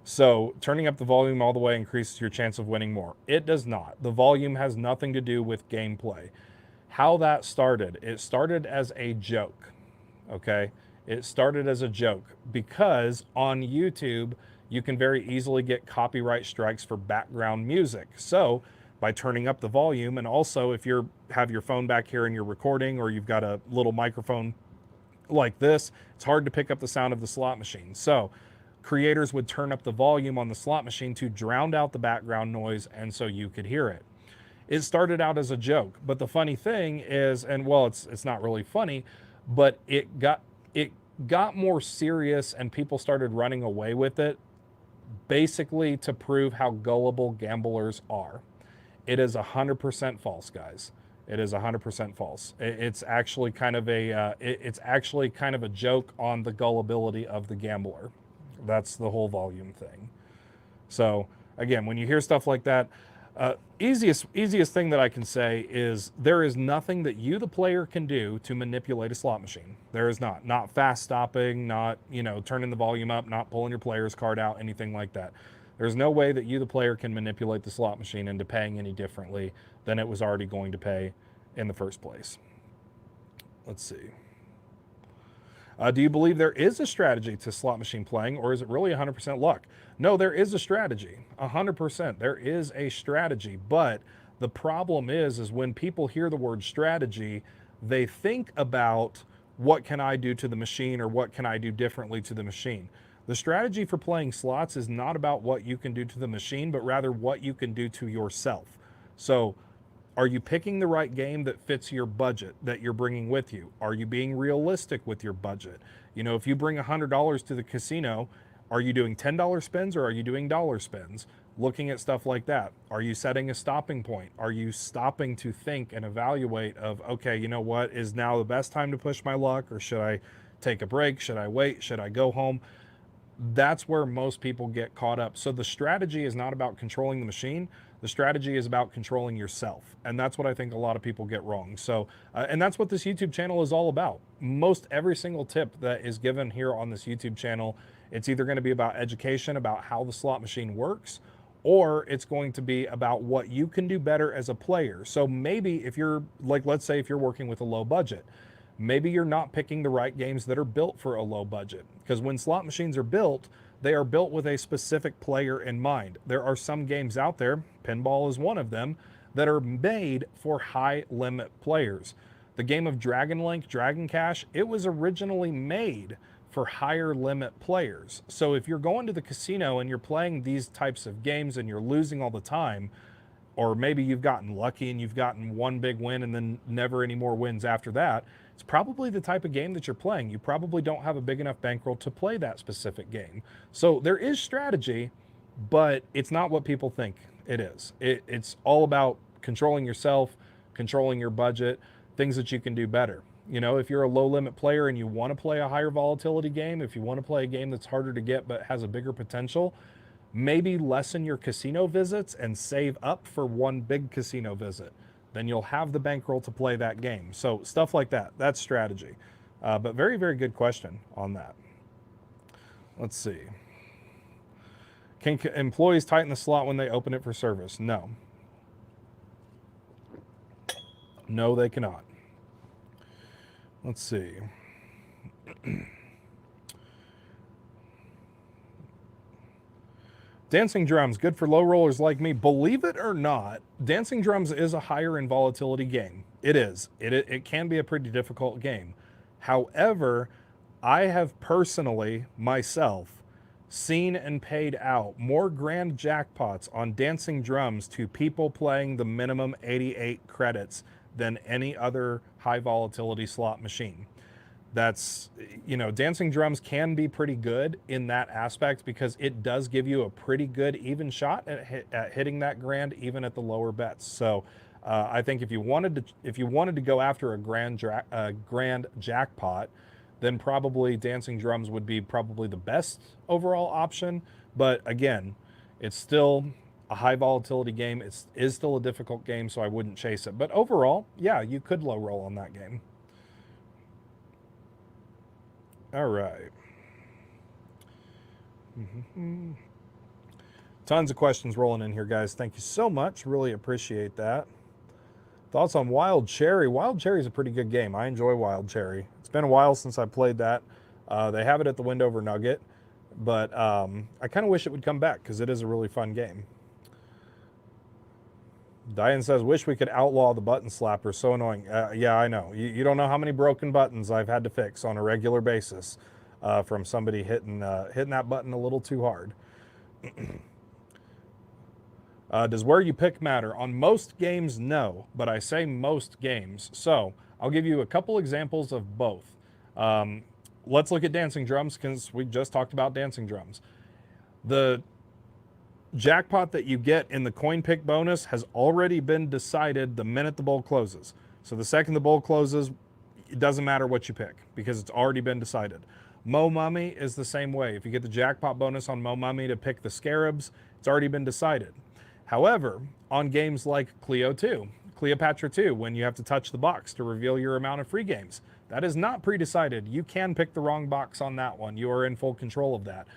So turning up the volume all the way increases your chance of winning more. It does not. The volume has nothing to do with gameplay. How that started, it started as a joke, okay? It started as a joke because on YouTube, you can very easily get copyright strikes for background music. So by turning up the volume, and also if you have your phone back here and you're recording, or you've got a little microphone like this, it's hard to pick up the sound of the slot machine. So creators would turn up the volume on the slot machine to drown out the background noise, and so you could hear it. It started out as a joke, but the funny thing is, and well, it's not really funny, but it got more serious and people started running away with it, basically to prove how gullible gamblers are. It is 100% false, guys. It is 100% false. It's actually kind of a it's actually kind of a joke on the gullibility of the gambler. That's the whole volume thing. So again, when you hear stuff like that, easiest thing that I can say is there is nothing that you, the player, can do to manipulate a slot machine. There is not. Not fast stopping, not, you know, turning the volume up, not pulling your player's card out, anything like that. There's no way that you, the player, can manipulate the slot machine into paying any differently than it was already going to pay in the first place. Let's see. Do you believe there is a strategy to slot machine playing, or is it really 100% luck? No, there is a strategy. 100%. There is a strategy, but the problem is when people hear the word strategy, they think about what can I do to the machine or what can I do differently to the machine. The strategy for playing slots is not about what you can do to the machine, but rather what you can do to yourself. So, are you picking the right game that fits your budget that you're bringing with you? Are you being realistic with your budget? You know, if you bring $100 to the casino, are you doing $10 spins or are you doing dollar spins? Looking at stuff like that. Are you setting a stopping point? Are you stopping to think and evaluate of, okay, you know what, is now the best time to push my luck, or should I take a break? Should I wait? Should I go home? That's where most people get caught up. So the strategy is not about controlling the machine. The strategy is about controlling yourself. And that's what I think a lot of people get wrong. So, and that's what this YouTube channel is all about. Most every single tip that is given here on this YouTube channel, it's either going to be about education, about how the slot machine works, or it's going to be about what you can do better as a player. So maybe if you're, like, let's say if you're working with a low budget, maybe you're not picking the right games that are built for a low budget. Because when slot machines are built, they are built with a specific player in mind. There are some games out there, pinball is one of them, that are made for high limit players. The game of Dragon Link, Dragon Cash, it was originally made for higher limit players. So if you're going to the casino and you're playing these types of games and you're losing all the time, or maybe you've gotten lucky and you've gotten one big win and then never any more wins after that, it's probably the type of game that you're playing. You probably don't have a big enough bankroll to play that specific game. So there is strategy, but it's not what people think it is. It's all about controlling yourself, controlling your budget, things that you can do better. You know, if you're a low limit player and you want to play a higher volatility game, if you want to play a game that's harder to get but has a bigger potential, maybe lessen your casino visits and save up for one big casino visit. Then you'll have the bankroll to play that game. So stuff like that, that's strategy. But very, very good question on that. Let's see. Can employees tighten the slot when they open it for service? No. No, they cannot. Let's see. Dancing drums, good for low rollers like me. Believe it or not, dancing drums is a higher in volatility game. It is. It can be a pretty difficult game. However, I have personally, myself, seen and paid out more grand jackpots on dancing drums to people playing the minimum 88 credits than any other high volatility slot machine. That's, you know, dancing drums can be pretty good in that aspect because it does give you a pretty good even shot at hitting that grand even at the lower bets. So I think if you wanted to go after a grand jackpot, then probably dancing drums would be probably the best overall option. But again, it's still a high volatility game. It is still a difficult game, so I wouldn't chase it. But overall, yeah, you could low roll on that game. All right. Tons of questions rolling in here, guys. Thank you so much. Really appreciate that. Thoughts on Wild Cherry? Wild Cherry is a pretty good game. I enjoy Wild Cherry. It's been a while since I played that. They have it at the Wendover Nugget, but I kind of wish it would come back because it is a really fun game. Diane says, wish we could outlaw the button slapper. So annoying. Yeah, I know. You don't know how many broken buttons I've had to fix on a regular basis from somebody hitting that button a little too hard. Does where you pick matter? On most games, no, but I say most games. So I'll give you a couple examples of both. Let's look at dancing drums because we just talked about dancing drums. jackpot that you get in the coin pick bonus has already been decided the minute the bowl closes. So the second the bowl closes, it doesn't matter what you pick because it's already been decided. Mo Mummy is the same way. If you get the jackpot bonus on Mo Mummy to pick the scarabs, it's already been decided. However, on games like Cleopatra 2, when you have to touch the box to reveal your amount of free games, that is not pre-decided. You can pick the wrong box on that one. You are in full control of that.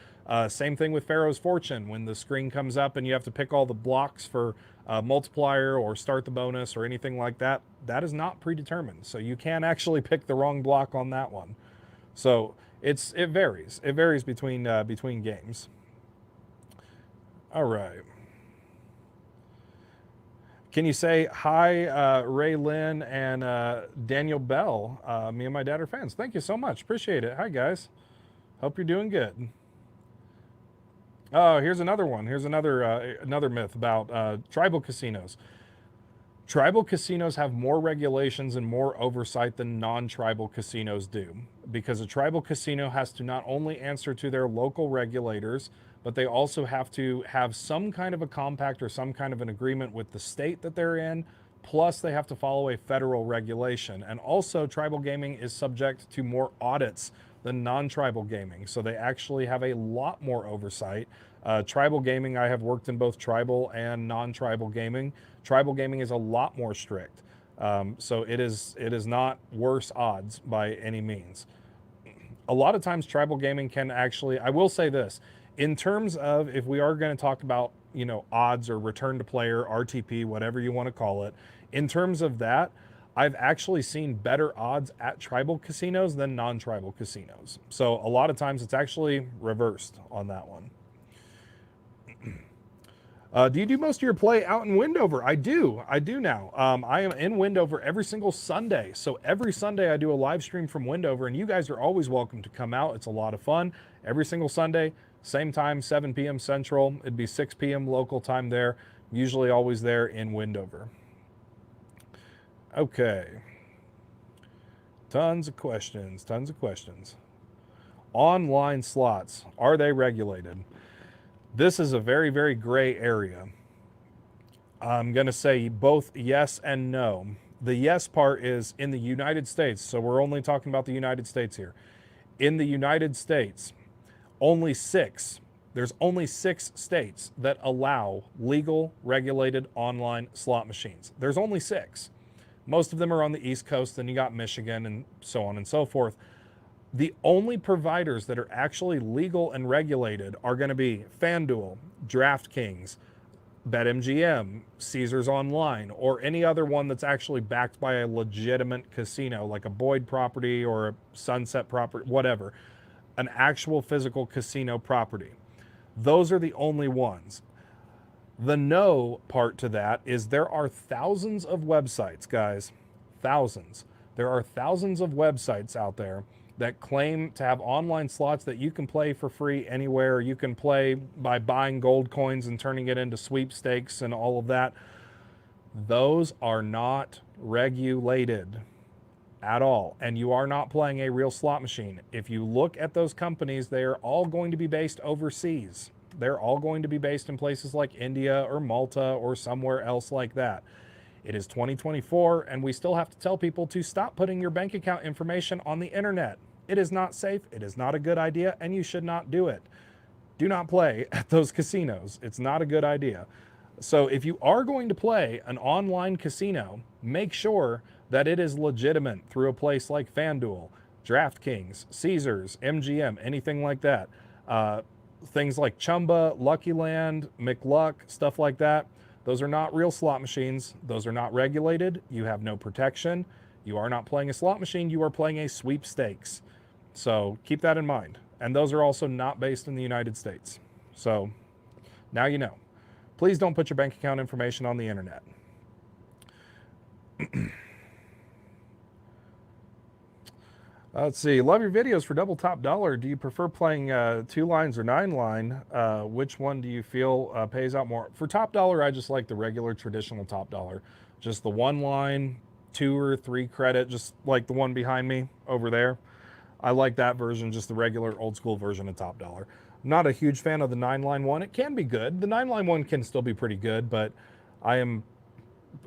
Same thing with Pharaoh's Fortune. When the screen comes up and you have to pick all the blocks for multiplier or start the bonus or anything like that, that is not predetermined. So you can actually pick the wrong block on that one. So it varies. It varies between games. All right. Can you say hi, Ray Lynn and Daniel Bell? Me and my dad are fans. Thank you so much. Appreciate it. Hi, guys. Hope you're doing good. Oh, here's another one. Here's another myth about tribal casinos. Tribal casinos have more regulations and more oversight than non-tribal casinos do, because a tribal casino has to not only answer to their local regulators, but they also have to have some kind of a compact or some kind of an agreement with the state that they're in, plus they have to follow a federal regulation. And also, tribal gaming is subject to more audits than non-tribal gaming, so they actually have a lot more oversight. Tribal gaming, I have worked in both tribal and non-tribal gaming. Tribal gaming is a lot more strict, so it is not worse odds by any means. A lot of times tribal gaming can actually, I will say this, in terms of, if we are going to talk about, you know, odds or return to player, RTP, whatever you want to call it, in terms of that, I've actually seen better odds at tribal casinos than non-tribal casinos. So a lot of times it's actually reversed on that one. Do you do most of your play out in Wendover? I do now. I am in Wendover every single Sunday. So every Sunday I do a live stream from Wendover, and you guys are always welcome to come out. It's a lot of fun. Every single Sunday, same time, 7 p.m. Central. It'd be 6 p.m. local time there. Usually always there in Wendover. Okay. Tons of questions. Online slots, are they regulated? This is a very, very gray area. I'm going to say both yes and no. The yes part is in the United States, so we're only talking about the United States here. In the United States, there's only 6 states that allow legal, regulated online slot machines. There's only 6. Most of them are on the East Coast, then you got Michigan and so on and so forth. The only providers that are actually legal and regulated are going to be FanDuel, DraftKings, BetMGM, Caesars Online, or any other one that's actually backed by a legitimate casino, like a Boyd property or a Sunset property, whatever, an actual physical casino property. Those are the only ones. The no part to that is there are thousands of websites, guys, thousands. There are thousands of websites out there that claim to have online slots that you can play for free anywhere. You can play by buying gold coins and turning it into sweepstakes and all of that. Those are not regulated at all, and you are not playing a real slot machine. If you look at those companies, they are all going to be based overseas. They're all going to be based in places like India or Malta or somewhere else like that. It is 2024, and we still have to tell people to stop putting your bank account information on the internet. It is not safe, it is not a good idea, and you should not do it. Do not play at those casinos. It's not a good idea. So if you are going to play an online casino, make sure that it is legitimate through a place like FanDuel, DraftKings, Caesars, MGM, anything like that. Things like Chumba, Lucky Land, McLuck, stuff like that. Those are not real slot machines. Those are not regulated. You have no protection. You are not playing a slot machine. You are playing a sweepstakes. So keep that in mind. And those are also not based in the United States. So now you know. Please don't put your bank account information on the internet. Let's see. Love your videos for double top dollar. Do you prefer playing 2 lines or 9 line? Which one do you feel pays out more? For top dollar, I just like the regular traditional top dollar. Just the 1 line, 2 or 3 credit, just like the one behind me over there. I like that version, just the regular old school version of top dollar. Not a huge fan of the 9-line one. It can be good. The 9-line one can still be pretty good, but I am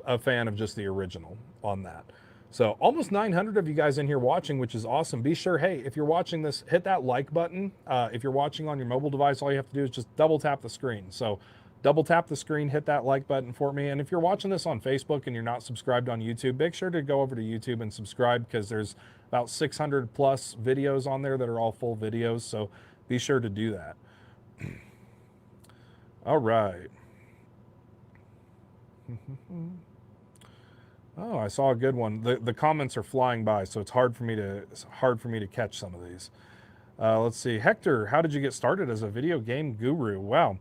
a fan of just the original on that. So almost 900 of you guys in here watching, which is awesome. Be sure, hey, if you're watching this, hit that like button. If you're watching on your mobile device, all you have to do is just double tap the screen. So double tap the screen, hit that like button for me. And if you're watching this on Facebook and you're not subscribed on YouTube, make sure to go over to YouTube and subscribe, because there's about 600 plus videos on there that are all full videos. So be sure to do that. All right. Oh, I saw a good one. The comments are flying by, so it's hard for me to catch some of these. Let's see. Hector, how did you get started as a video game guru? Wow.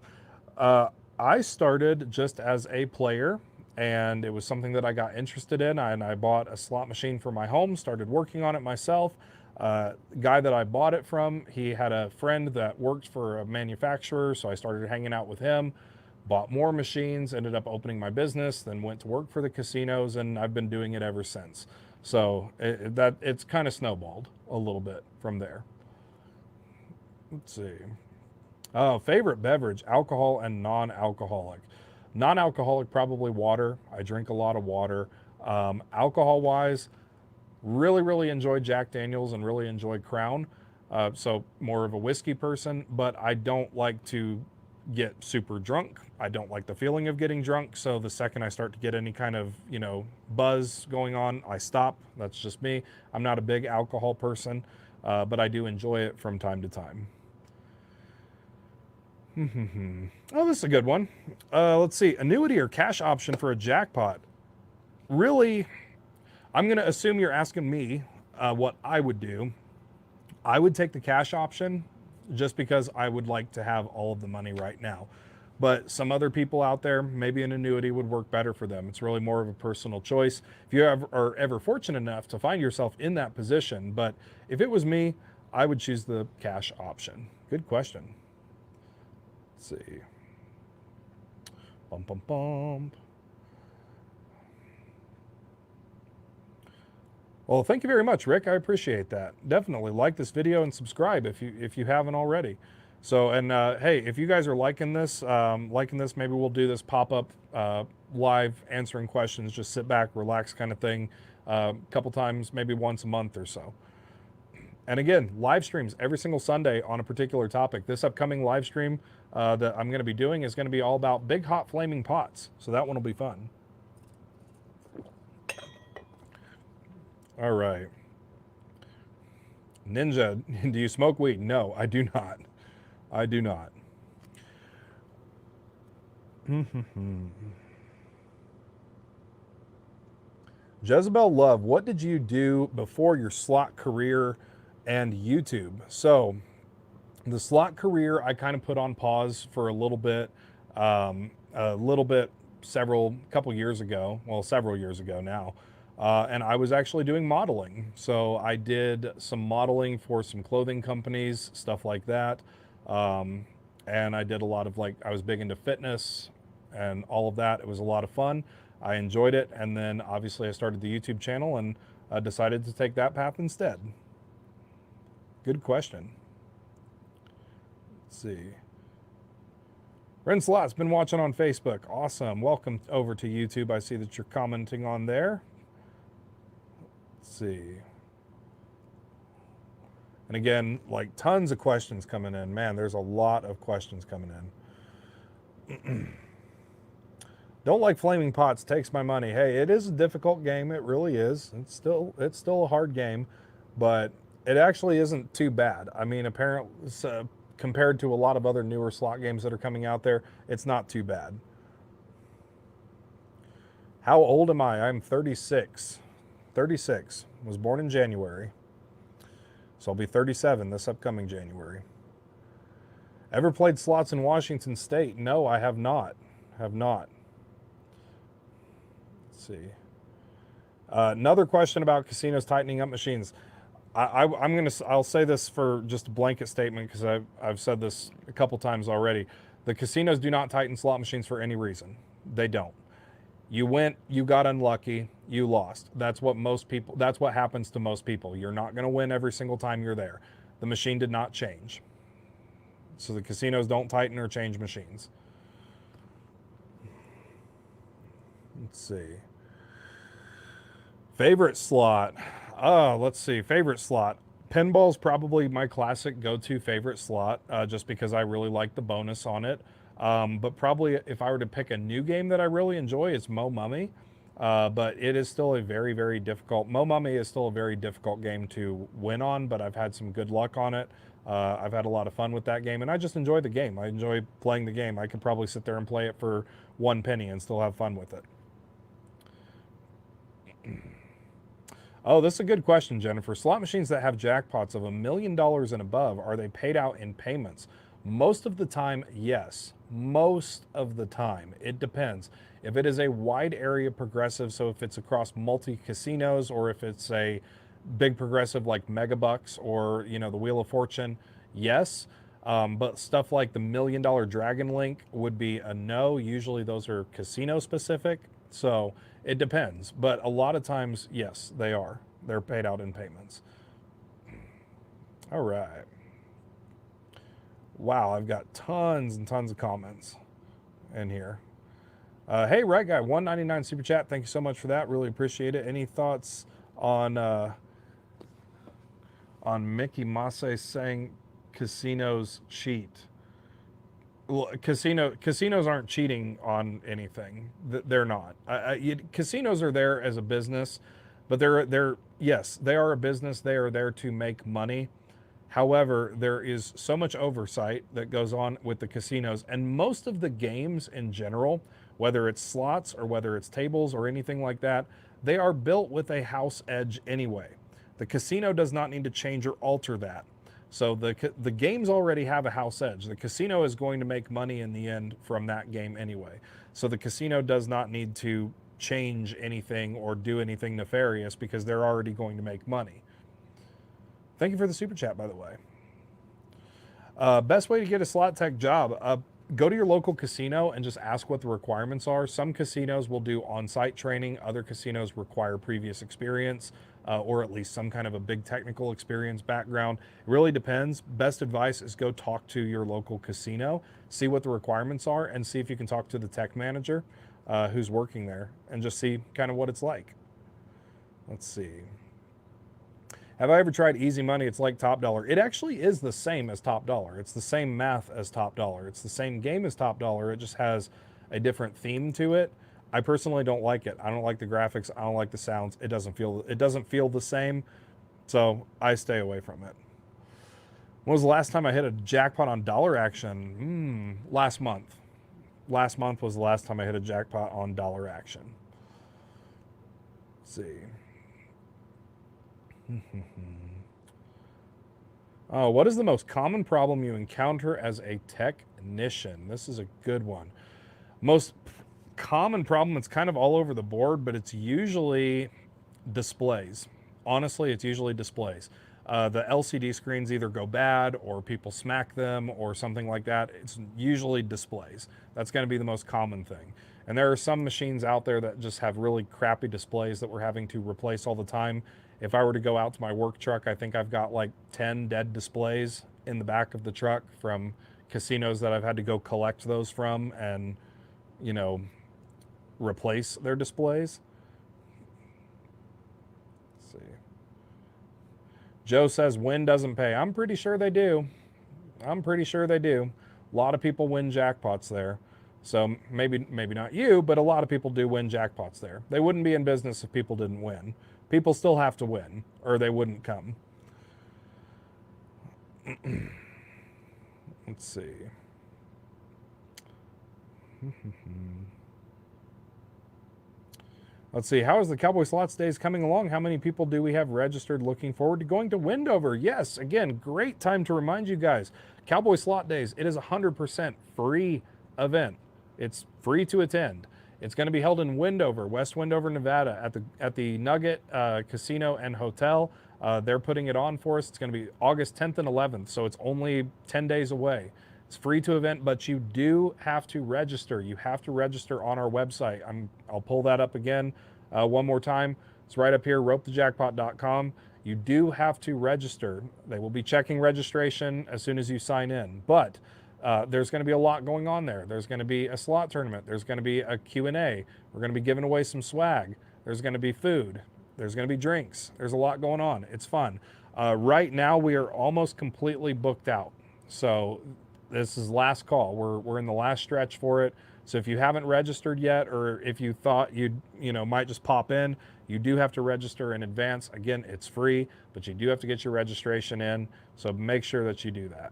I started just as a player, and it was something that I got interested in, and I bought a slot machine for my home, started working on it myself. Guy that I bought it from, he had a friend that worked for a manufacturer, so I started hanging out with him, bought more machines, ended up opening my business, then went to work for the casinos, and I've been doing it ever since. So it's kind of snowballed a little bit from there. Let's see. Favorite beverage, alcohol and non-alcoholic. Non-alcoholic, probably water. I drink a lot of water. Alcohol-wise, really enjoy Jack Daniels and really enjoy Crown. So more of a whiskey person, but I don't like to get super drunk. I don't like the feeling of getting drunk. So the second I start to get any kind of, buzz going on, I stop. That's just me. I'm not a big alcohol person, but I do enjoy it from time to time. Oh, this is a good one. Let's see. Annuity or cash option for a jackpot? Really, I'm going to assume you're asking me what I would do. I would take the cash option just because I would like to have all of the money right now. But some other people out there, maybe an annuity would work better for them. It's really more of a personal choice. If you are ever fortunate enough to find yourself in that position. But if it was me, I would choose the cash option. Good question. Let's see. Bum, bum, bum. Well, thank you very much, Rick. I appreciate that. Definitely like this video and subscribe if you haven't already. So, and hey, if you guys are liking this, maybe we'll do this pop-up live answering questions. Just sit back, relax, kind of thing. A couple times, maybe once a month or so. And again, live streams every single Sunday on a particular topic. This upcoming live stream that I'm going to be doing is going to be all about big hot flaming pots. So that one will be fun. All right. Ninja, do you smoke weed? No, I do not. I do not. Jezebel Love, what did you do before your slot career and YouTube? So the slot career I kind of put on pause for a little bit, couple years ago, well, several years ago now. And I was actually doing modeling. So I did some modeling for some clothing companies, stuff like that. And I did a lot of I was big into fitness and all of that. It was a lot of fun. I enjoyed it. And then obviously I started the YouTube channel and decided to take that path instead. Good question. Let's see. Ren Slot's been watching on Facebook. Awesome. Welcome over to YouTube. I see that you're commenting on there. Let's see. And again, tons of questions coming in. Man, there's a lot of questions coming in. Don't like flaming pots, takes my money. Hey, it is a difficult game. It really is. It's still a hard game, but it actually isn't too bad. I mean, apparently, compared to a lot of other newer slot games that are coming out there, it's not too bad. How old am I? I'm 36. 36. Was born in January. So I'll be 37 this upcoming January. Ever played slots in Washington State? No, I have not. Have not. Let's see. Another question about casinos tightening up machines. I'll say this for just a blanket statement because I've said this a couple times already. The casinos do not tighten slot machines for any reason. They don't. You went, you got unlucky, you lost. That's what happens to most people. You're not going to win every single time you're there. The machine did not change. So the casinos don't tighten or change machines. Let's see. Favorite slot. Let's see. Favorite slot. Pinball's probably my classic go-to favorite slot, just because I really like the bonus on it. But probably if I were to pick a new game that I really enjoy, it's Mo Mummy. But it is still a very, very difficult. Mo Mummy is still a very difficult game to win on, but I've had some good luck on it. I've had a lot of fun with that game, and I just enjoy the game. I enjoy playing the game. I could probably sit there and play it for 1 penny and still have fun with it. Oh, this is a good question, Jennifer. Slot machines that have jackpots of $1 million and above, are they paid out in payments? Most of the time, yes. Most of the time. It depends. If it is a wide area progressive, so if it's across multi-casinos, or if it's a big progressive like Megabucks or, the Wheel of Fortune, yes. But stuff like the $1 million Dragon Link would be a no. Usually those are casino specific. So it depends, but a lot of times, yes, they are. They're paid out in payments. All right. Wow, I've got tons and tons of comments in here. Hey, Right Guy, 199 Super Chat. Thank you so much for that. Really appreciate it. Any thoughts on Mickey Masse saying casinos cheat? Well, casinos aren't cheating on anything. They're not. Casinos are there as a business, but yes, they are a business. They are there to make money. However, there is so much oversight that goes on with the casinos, and most of the games in general, whether it's slots or whether it's tables or anything like that, they are built with a house edge anyway. The casino does not need to change or alter that. So the games already have a house edge. The casino is going to make money in the end from that game anyway. So the casino does not need to change anything or do anything nefarious because they're already going to make money. Thank you for the super chat, by the way. Best way to get a slot tech job. Go to your local casino and just ask what the requirements are. Some casinos will do on-site training. Other casinos require previous experience, or at least some kind of a big technical experience background. It really depends. Best advice is go talk to your local casino, see what the requirements are, and see if you can talk to the tech manager who's working there, and just see kind of what it's like. Let's see. Have I ever tried Easy Money? It's like Top Dollar. It actually is the same as Top Dollar. It's the same math as Top Dollar. It's the same game as Top Dollar. It just has a different theme to it. I personally don't like it. I don't like the graphics. I don't like the sounds. It doesn't feel the same. So I stay away from it. When was the last time I hit a jackpot on dollar action? Last month. Last month was the last time I hit a jackpot on dollar action. Let's see. Oh, what is the most common problem you encounter as a technician? This is a good one. Most common problem, it's kind of all over the board, but it's usually displays. Honestly, it's usually displays. The LCD screens either go bad or people smack them or something like that. It's usually displays. That's going to be the most common thing. And there are some machines out there that just have really crappy displays that we're having to replace all the time. If I were to go out to my work truck, I think I've got like 10 dead displays in the back of the truck from casinos that I've had to go collect those from and, replace their displays. Let's see. Joe says win doesn't pay. I'm pretty sure they do. A lot of people win jackpots there. So maybe not you, but a lot of people do win jackpots there. They wouldn't be in business if people didn't win. People still have to win, or they wouldn't come. Let's see. Let's see. How is the Cowboy Slots days coming along? How many people do we have registered looking forward to going to Wendover? Yes, again, great time to remind you guys. Cowboy Slot days, it is a 100% free event. It's free to attend. It's going to be held in Wendover, West Wendover, Nevada, at the Nugget Casino and Hotel. They're putting it on for us. It's going to be August 10th and 11th, so it's only 10 days away. It's free to event, but you do have to register. You have to register on our website. I'll pull that up again one more time. It's right up here, ropethejackpot.com. you do have to register. They will be checking registration as soon as you sign in, but there's going to be a lot going on there. There's going to be a slot tournament. There's going to be a Q&A. We're going to be giving away some swag. There's going to be food. There's going to be drinks. There's a lot going on. It's fun. Right now, we are almost completely booked out. So this is last call. We're in the last stretch for it. So if you haven't registered yet, or if you thought might just pop in, you do have to register in advance. Again, it's free, but you do have to get your registration in. So make sure that you do that.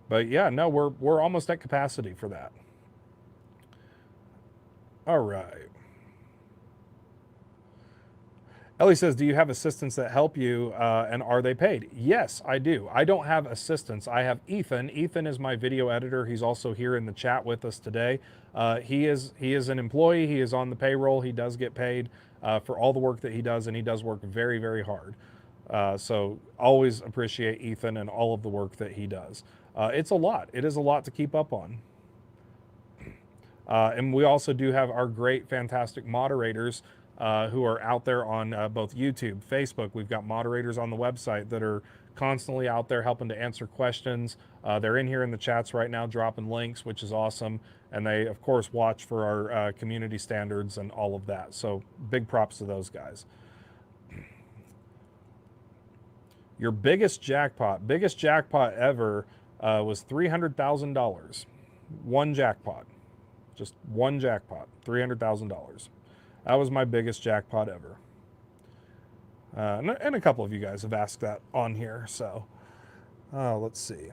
But yeah, no, we're almost at capacity for that. All right. Ellie says, do you have assistants that help you and are they paid? Yes, I do. I don't have assistants. I have Ethan. Ethan is my video editor. He's also here in the chat with us today. He is an employee. He is on the payroll. He does get paid for all the work that he does, and he does work very, very hard. So always appreciate Ethan and all of the work that he does. It's a lot. It is a lot to keep up on. And we also do have our great, fantastic moderators who are out there on both YouTube, Facebook. We've got moderators on the website that are constantly out there helping to answer questions. They're in here in the chats right now dropping links, which is awesome. And they, of course, watch for our community standards and all of that. So big props to those guys. Your biggest jackpot ever was $300,000. One jackpot. Just one jackpot, $300,000. That was my biggest jackpot ever. And a couple of you guys have asked that on here, so let's see.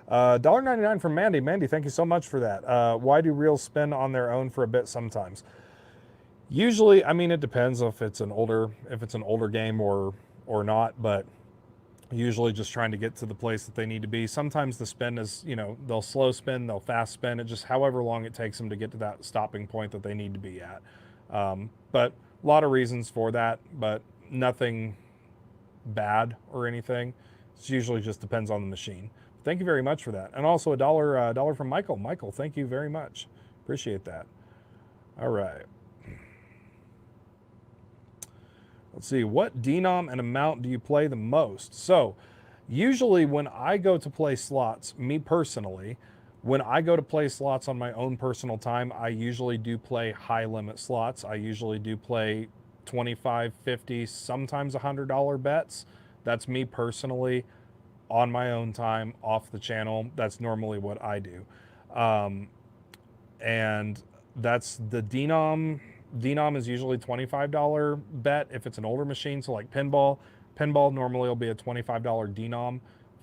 $1.99 from Mandy. Mandy, thank you so much for that. Why do reels spin on their own for a bit sometimes? Usually, I mean, it depends if it's an older game or not, but usually just trying to get to the place that they need to be. Sometimes the spin is, they'll slow spin, they'll fast spin. It just however long it takes them to get to that stopping point that they need to be at. But a lot of reasons for that, but nothing bad or anything. It usually just depends on the machine. Thank you very much for that. And also a dollar from Michael. Michael, thank you very much. Appreciate that. All right. Let's see, what denom and amount do you play the most? So usually when I go to play slots, me personally, when I go to play slots on my own personal time, I usually do play high limit slots. I usually do play 25, 50, sometimes $100 bets. That's me personally on my own time off the channel. That's normally what I do. And that's the denom. Denom is usually $25 bet if it's an older machine. So like pinball normally will be a $25 denom,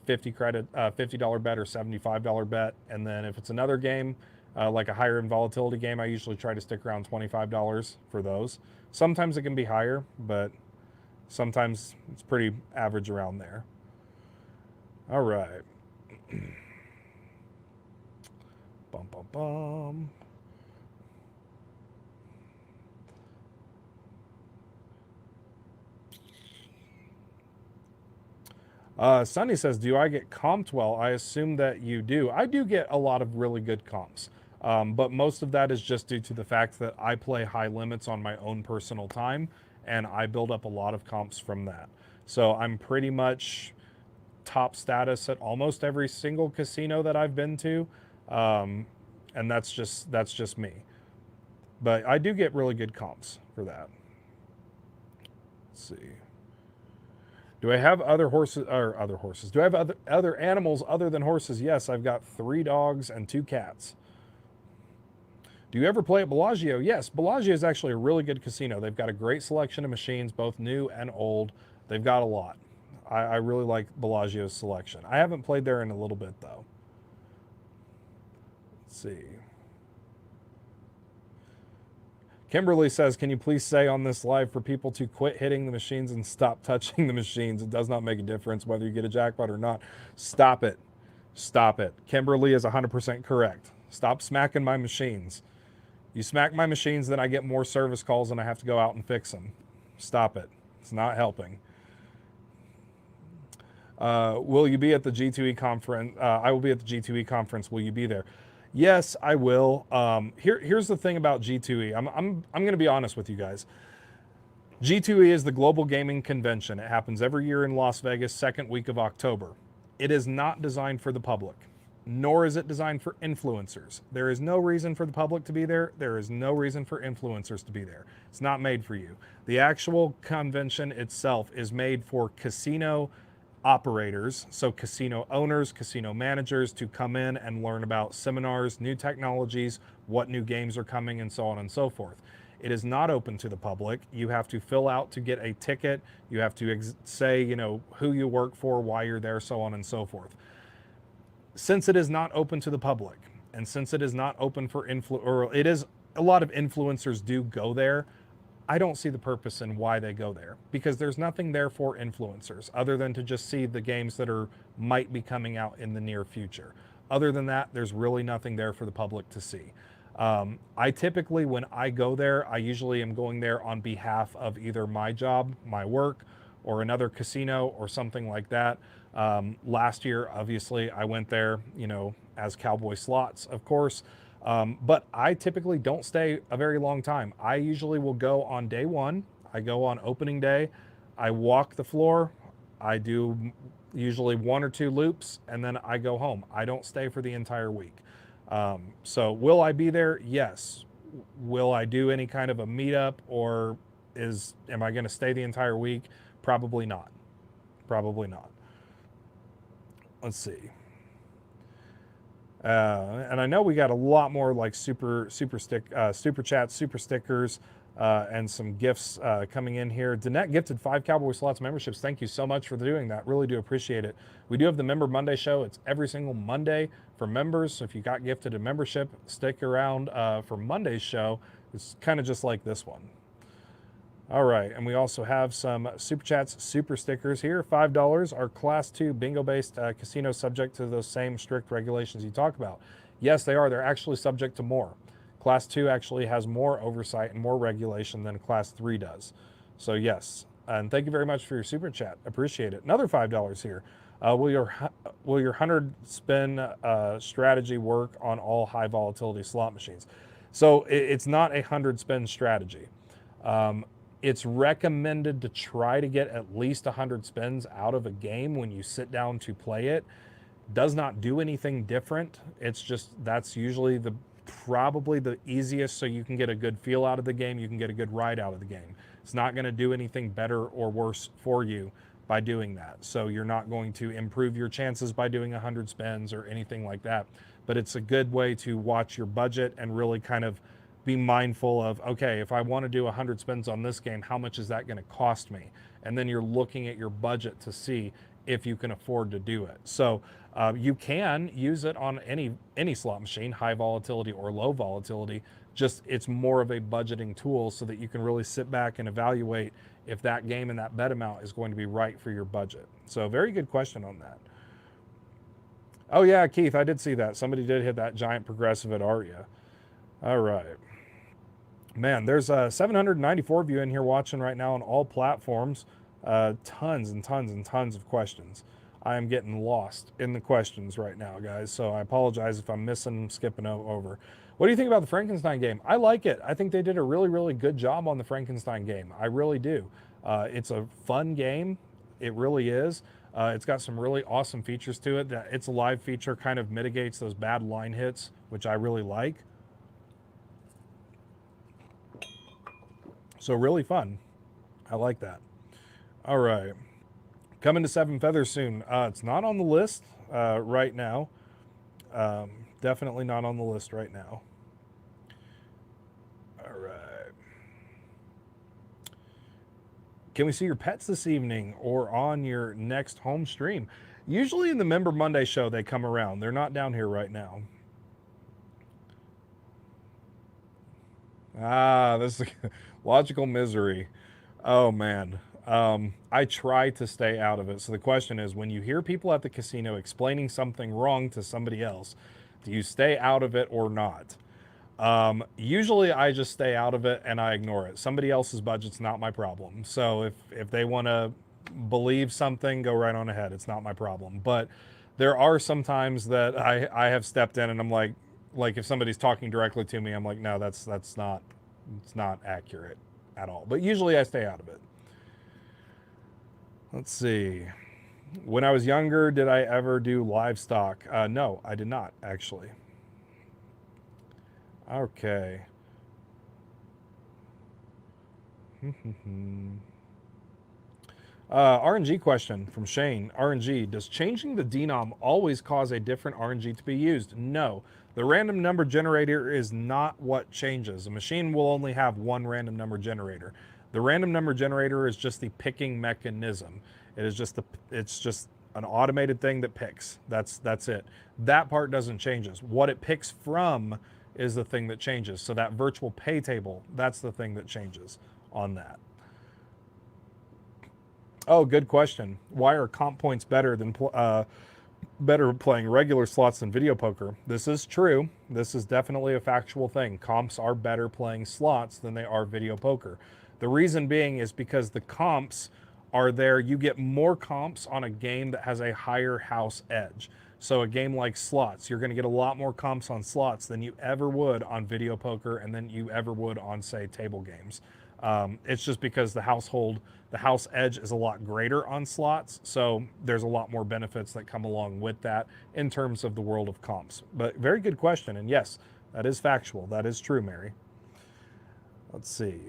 $50 bet or $75 bet. And then if it's another game, like a higher in volatility game, I usually try to stick around $25 for those. Sometimes it can be higher, but sometimes it's pretty average around there. All right. Bum, bum, bum. Sunny says, do I get comped well? I assume that you do. I do get a lot of really good comps, but most of that is just due to the fact that I play high limits on my own personal time, and I build up a lot of comps from that. So I'm pretty much top status at almost every single casino that I've been to, and that's just me. But I do get really good comps for that. Let's see. Do I have other horses? Do I have other animals other than horses? Yes, I've got 3 dogs and 2 cats. Do you ever play at Bellagio? Yes, Bellagio is actually a really good casino. They've got a great selection of machines, both new and old. They've got a lot. I really like Bellagio's selection. I haven't played there in a little bit, though. Let's see. Kimberly says, can you please say on this live for people to quit hitting the machines and stop touching the machines? It does not make a difference whether you get a jackpot or not. Stop it. Stop it. Kimberly is 100% correct. Stop smacking my machines. You smack my machines, then I get more service calls and I have to go out and fix them. Stop it. It's not helping. Will you be at the G2E conference? I will be at the G2E conference. Will you be there? Yes, I will. Here's the thing about G2E. I'm going to be honest with you guys. G2E is the global gaming convention. It happens every year in Las Vegas, second week of October. It is not designed for the public, nor is it designed for influencers. There is no reason for the public to be there. There is no reason for influencers to be there. It's not made for you. The actual convention itself is made for casino operators, so casino owners, casino managers, to come in and learn about seminars, new technologies, what new games are coming, and so on and so forth. It is not open to the public. You have to fill out to get a ticket. You have to say, who you work for, why you're there, so on and so forth. Since it is not open to the public, and since it is not open for or it is, a lot of influencers do go there, I don't see the purpose in why they go there, because there's nothing there for influencers other than to just see the games that might be coming out in the near future. Other than that, there's really nothing there for the public to see. I typically, when I go there, I usually am going there on behalf of either my job, my work, or another casino or something like that. Last year, obviously, I went there, as Cowboy Slots, of course. But I typically don't stay a very long time. I usually will go on day one. I go on opening day. I walk the floor. I do usually 1 or 2 loops, and then I go home. I don't stay for the entire week. So will I be there? Yes. Will I do any kind of a meetup, or am I going to stay the entire week? Probably not. Probably not. Let's see. And I know we got a lot more like super chats, super stickers, and some gifts coming in here. Danette gifted 5 Cowboy Slots memberships. Thank you so much for doing that. Really do appreciate it. We do have the Member Monday show. It's every single Monday for members. So if you got gifted a membership, stick around for Monday's show. It's kind of just like this one. All right, and we also have some super chats, super stickers here. $5 are Class 2 bingo-based casinos subject to those same strict regulations you talk about. Yes, they are. They're actually subject to more. Class 2 actually has more oversight and more regulation than Class 3 does. So yes, and thank you very much for your super chat. Appreciate it. Another $5 here. Will your 100-spin strategy work on all high-volatility slot machines? So it's not a 100-spin strategy. It's recommended to try to get at least 100 spins out of a game when you sit down to play it. Does not do anything different. It's just, that's usually probably the easiest, so you can get a good feel out of the game. You can get a good ride out of the game. It's not going to do anything better or worse for you by doing that. So you're not going to improve your chances by doing 100 spins or anything like that. But it's a good way to watch your budget and really kind of be mindful of, okay, if I want to do 100 spins on this game, how much is that going to cost me? And then you're looking at your budget to see if you can afford to do it. So you can use it on any slot machine, high volatility or low volatility. Just it's more of a budgeting tool so that you can really sit back and evaluate if that game and that bet amount is going to be right for your budget. So very good question on that. Oh yeah, Keith, I did see that. Somebody did hit that giant progressive at Aria. All right. Man, there's 794 of you in here watching right now on all platforms. Tons and tons and tons of questions. I am getting lost in the questions right now, guys. So I apologize if I'm missing, skipping over. What do you think about the Frankenstein game? I like it. I think they did a really, really good job on the Frankenstein game. I really do. It's a fun game. It really is. It's got some really awesome features to it. That it's a live feature kind of mitigates those bad line hits, which I really like. So really fun. I like that. All right. Coming to Seven Feathers soon. It's not on the list right now. Definitely not on the list right now. All right. Can we see your pets this evening or on your next home stream? Usually in the Member Monday show, they come around. They're not down here right now. This is logical misery. Oh, man. I try to stay out of it. So the question is, when you hear people at the casino explaining something wrong to somebody else, do you stay out of it or not? Usually I just stay out of it and I ignore it. Somebody else's budget's not my problem. So if they want to believe something, go right on ahead. It's not my problem. But there are some times that I have stepped in and I'm like if somebody's talking directly to me, I'm like, no, it's not accurate. at all. But usually I stay out of it. Let's see. When I was younger, did I ever do livestock? No, I did not, actually. Okay. RNG question from Shane. RNG, does changing the denom always cause a different RNG to be used? No. The random number generator is not what changes. A machine will only have one random number generator. The random number generator is just the picking mechanism. It's just an automated thing that picks. That's it. That part doesn't change. What it picks from is the thing that changes. So that virtual pay table, that's the thing that changes on that. Oh, good question. Why are comp points better playing regular slots than video poker? This is true. This is definitely a factual thing. Comps are better playing slots than they are video poker. The reason being is because the comps are there. You get more comps on a game that has a higher house edge. So a game like slots, you're going to get a lot more comps on slots than you ever would on video poker and than you ever would on, say, table games. It's just because the house edge is a lot greater on slots, so there's a lot more benefits that come along with that in terms of the world of comps. But very good question, and yes, that is factual. That is true, Mary. Let's see.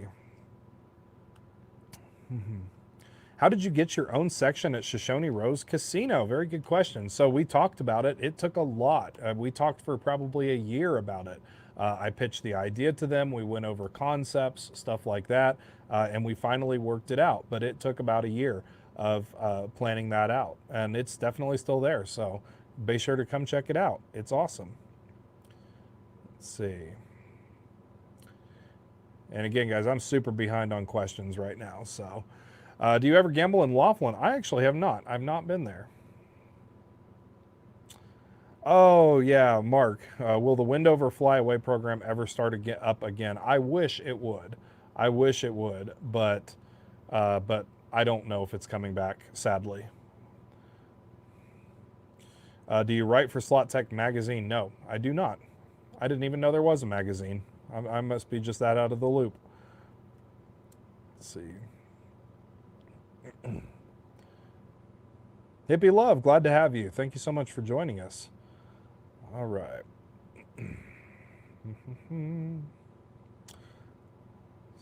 How did you get your own section at Shoshone Rose Casino? Very good question. So we talked about it. It took a lot. We talked for probably a year about it. I pitched the idea to them. We went over concepts, stuff like that, and we finally worked it out. But it took about a year of planning that out, and it's definitely still there. So be sure to come check it out. It's awesome. Let's see. And again, guys, I'm super behind on questions right now. So do you ever gamble in Laughlin? I actually have not. I've not been there. Oh, yeah, Mark. Will the Windover Flyaway program ever start up again? I wish it would. I wish it would, but I don't know if it's coming back, sadly. Do you write for Slot Tech magazine? No, I do not. I didn't even know there was a magazine. I must be just that out of the loop. Let's see. Hippie Love, glad to have you. Thank you so much for joining us. All right. Let's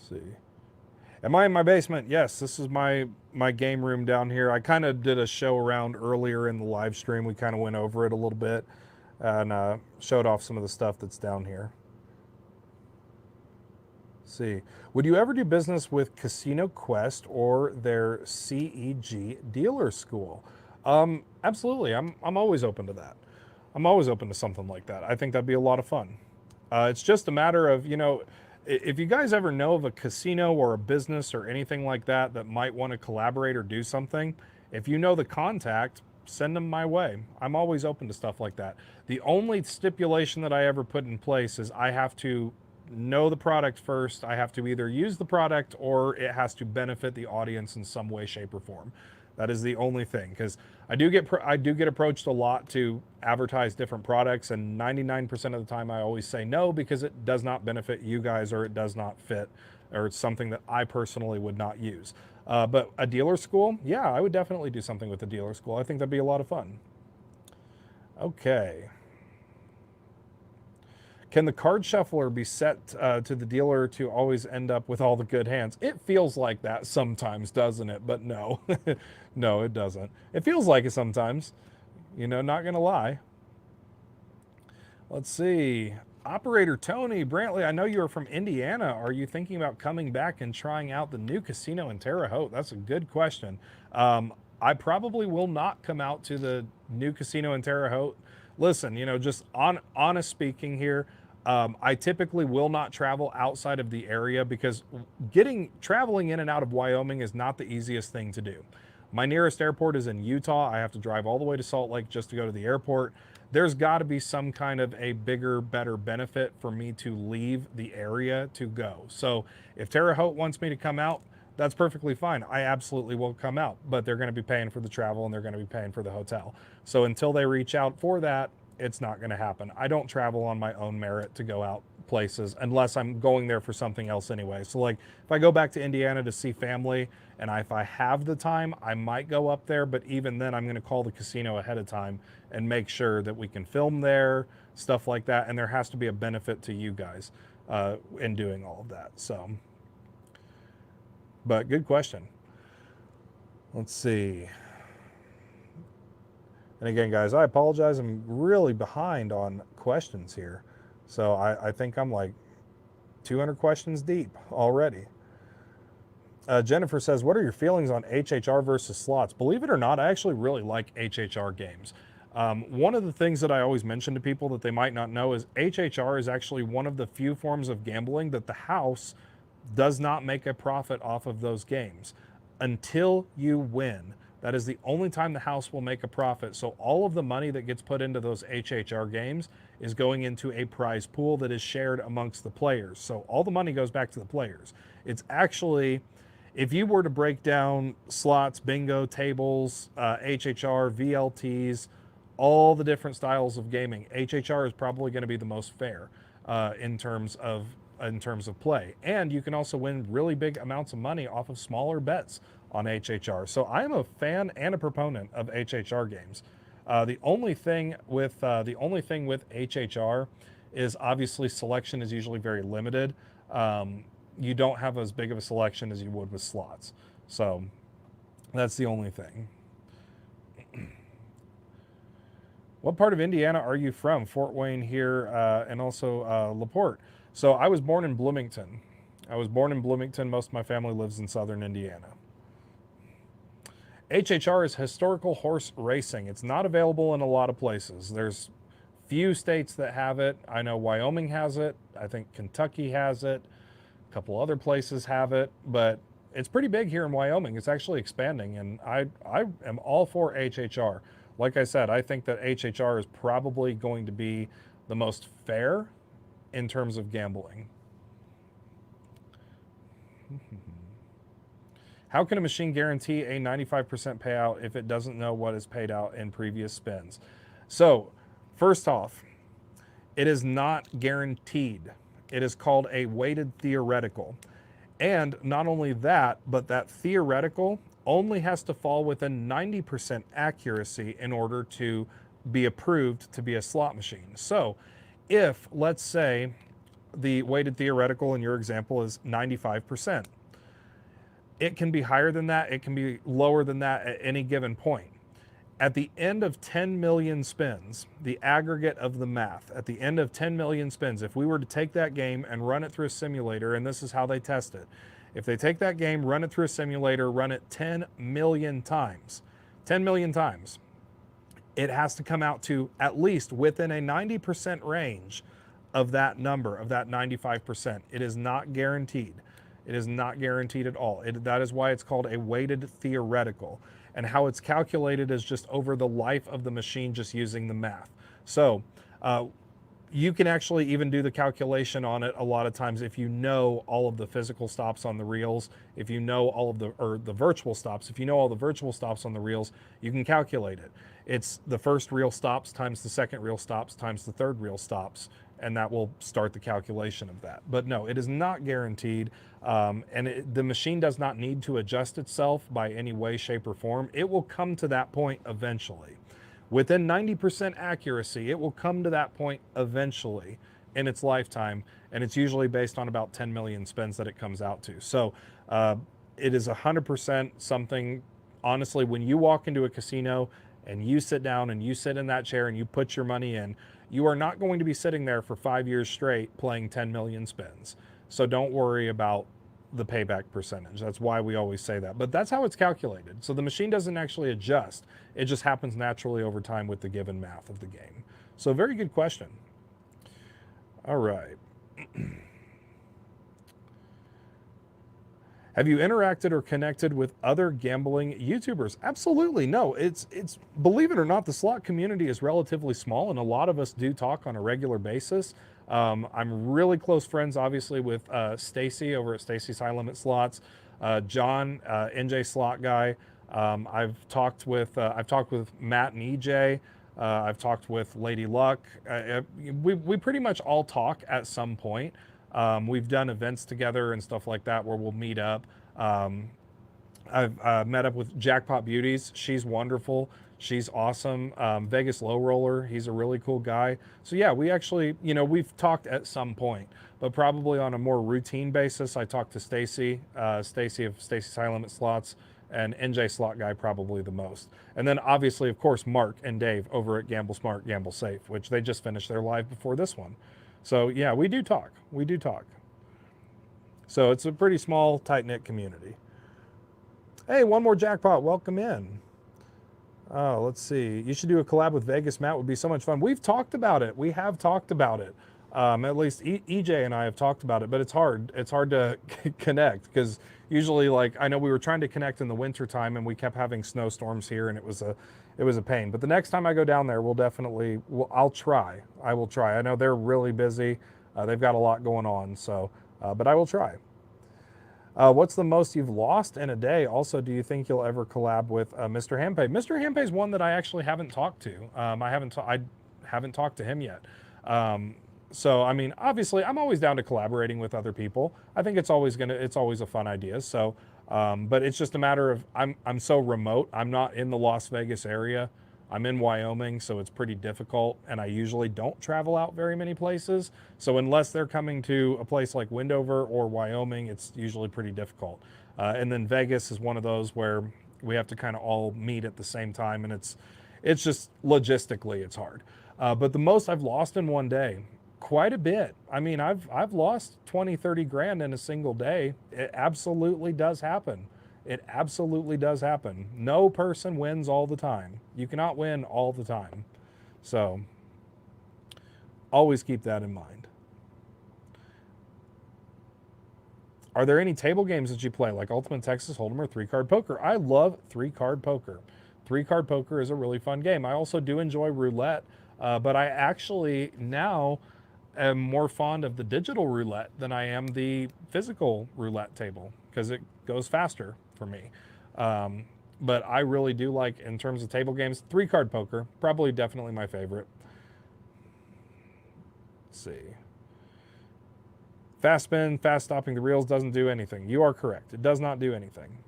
see. Am I in my basement? Yes, this is my game room down here. I kind of did a show around earlier in the live stream. We kind of went over it a little bit and showed off some of the stuff that's down here. Let's see. Would you ever do business with Casino Quest or their CEG dealer school? Absolutely. I'm always open to that. I'm always open to something like that. I think that'd be a lot of fun. It's just a matter of, if you guys ever know of a casino or a business or anything like that that might want to collaborate or do something, if you know the contact, send them my way. I'm always open to stuff like that. The only stipulation that I ever put in place is I have to know the product first. I have to either use the product or it has to benefit the audience in some way, shape, or form. That is the only thing, because I do get approached a lot to advertise different products, and 99% of the time I always say no because it does not benefit you guys or it does not fit or it's something that I personally would not use. But a dealer school, yeah, I would definitely do something with a dealer school. I think that'd be a lot of fun. Okay. Can the card shuffler be set to the dealer to always end up with all the good hands? It feels like that sometimes, doesn't it? But no, no, it doesn't. It feels like it sometimes, not going to lie. Let's see. Operator Tony Brantley, I know you are from Indiana. Are you thinking about coming back and trying out the new casino in Terre Haute? That's a good question. I probably will not come out to the new casino in Terre Haute. Listen, just honest speaking here, I typically will not travel outside of the area because traveling in and out of Wyoming is not the easiest thing to do. My nearest airport is in Utah. I have to drive all the way to Salt Lake just to go to the airport. There's got to be some kind of a bigger, better benefit for me to leave the area to go. So if Terre Haute wants me to come out, that's perfectly fine. I absolutely will come out, but they're going to be paying for the travel and they're going to be paying for the hotel. So until they reach out for that, it's not going to happen. I don't travel on my own merit to go out places unless I'm going there for something else anyway. So like if I go back to Indiana to see family and if I have the time, I might go up there, but even then I'm going to call the casino ahead of time and make sure that we can film there, stuff like that, and there has to be a benefit to you guys in doing all of that. So, but good question. Let's see. And again, guys, I apologize. I'm really behind on questions here. So I think I'm like 200 questions deep already. Jennifer says, what are your feelings on HHR versus slots? Believe it or not, I actually really like HHR games. One of the things that I always mention to people that they might not know is HHR is actually one of the few forms of gambling that the house does not make a profit off of those games until you win. That is the only time the house will make a profit. So all of the money that gets put into those HHR games is going into a prize pool that is shared amongst the players. So all the money goes back to the players. It's actually, if you were to break down slots, bingo, tables, HHR, VLTs, all the different styles of gaming, HHR is probably going to be the most fair in terms of play. And you can also win really big amounts of money off of smaller bets on HHR. So I am a fan and a proponent of HHR games. The only thing with HHR is obviously selection is usually very limited. You don't have as big of a selection as you would with slots. So that's the only thing. What part of Indiana are you from? Fort Wayne here, and also LaPorte. So I was born in Bloomington. Most of my family lives in southern Indiana. HHR is historical horse racing. It's not available in a lot of places. There's few states that have it. I know Wyoming has it. I think Kentucky has it. A couple other places have it, but it's pretty big here in Wyoming. It's actually expanding, and I am all for HHR. Like I said, I think that HHR is probably going to be the most fair in terms of gambling. How can a machine guarantee a 95% payout if it doesn't know what is paid out in previous spins? So, first off, it is not guaranteed. It is called a weighted theoretical. And not only that, but that theoretical only has to fall within 90% accuracy in order to be approved to be a slot machine. So, if, let's say, the weighted theoretical in your example is 95%, it can be higher than that, it can be lower than that at any given point. At the end of 10 million spins, the aggregate of the math, at the end of 10 million spins, if we were to take that game and run it through a simulator, and this is how they test it, if they take that game, run it through a simulator, run it 10 million times, it has to come out to at least within a 90% range of that number, of that 95%. It is not guaranteed. It is not guaranteed at all. That is why it's called a weighted theoretical. And how it's calculated is just over the life of the machine, just using the math. So you can actually even do the calculation on it a lot of times if you know all of the physical stops on the reels, if you know all of the virtual stops, if you know all the virtual stops on the reels, you can calculate it. It's the first reel stops times the second reel stops times the third reel stops, and that will start the calculation of that. But no, it is not guaranteed, and the machine does not need to adjust itself by any way, shape, or form. It will come to that point eventually. Within 90% accuracy, it will come to that point eventually in its lifetime, and it's usually based on about 10 million spins that it comes out to. So it is 100% something, honestly, when you walk into a casino and you sit down and you sit in that chair and you put your money in, you are not going to be sitting there for 5 years straight playing 10 million spins. So don't worry about the payback percentage. That's why we always say that. But that's how it's calculated. So the machine doesn't actually adjust. It just happens naturally over time with the given math of the game. So very good question. All right. Have you interacted or connected with other gambling YouTubers? Absolutely. No, it's believe it or not, the slot community is relatively small, and a lot of us do talk on a regular basis. I'm really close friends, obviously, with Stacy over at Stacy's High Limit Slots, John, NJ Slot Guy. I've talked with Matt and EJ. I've talked with Lady Luck. We pretty much all talk at some point. We've done events together and stuff like that where we'll meet up. I've met up with Jackpot Beauties. She's wonderful. She's awesome. Vegas Low Roller. He's a really cool guy. So yeah, we actually, we've talked at some point, but probably on a more routine basis. I talked to Stacy, Stacy of Stacy's High Limit Slots, and NJ Slot Guy probably the most. And then obviously, of course, Mark and Dave over at Gamble Smart, Gamble Safe, which they just finished their live before this one. So yeah, we do talk. We do talk. So it's a pretty small, tight-knit community. Hey, one more jackpot. Welcome in. Oh, let's see. You should do a collab with Vegas Matt. Would be so much fun. We've talked about it. We have talked about it. At least EJ and I have talked about it, but it's hard. It's hard to connect because usually, like, I know we were trying to connect in the winter time and we kept having snowstorms here and it was a pain. But the next time I go down there, I'll try. I will try. I know they're really busy. They've got a lot going on. So, but I will try. What's the most you've lost in a day? Also, do you think you'll ever collab with Mr. Hampay? Mr. Hampay is one that I actually haven't talked to. I haven't talked to him yet. So, I mean, obviously, I'm always down to collaborating with other people. I think it's always a fun idea. So, but it's just a matter of I'm so remote. I'm not in the Las Vegas area. I'm in Wyoming, so it's pretty difficult, and I usually don't travel out very many places. So unless they're coming to a place like Wendover or Wyoming, it's usually pretty difficult. And then Vegas is one of those where we have to kind of all meet at the same time, and it's just logistically it's hard. But the most I've lost in one day, quite a bit. I mean, I've lost 20, 30 grand in a single day. It absolutely does happen. It absolutely does happen. No person wins all the time. You cannot win all the time. So always keep that in mind. Are there any table games that you play, like Ultimate Texas Hold'em or 3-card poker? I love 3-card poker. 3-card poker is a really fun game. I also do enjoy roulette, but I actually now am more fond of the digital roulette than I am the physical roulette table because it goes faster for me. But I really do like, in terms of table games, 3-card poker, probably definitely my favorite. Let's see. Fast spin, fast stopping the reels doesn't do anything. You are correct. It does not do anything.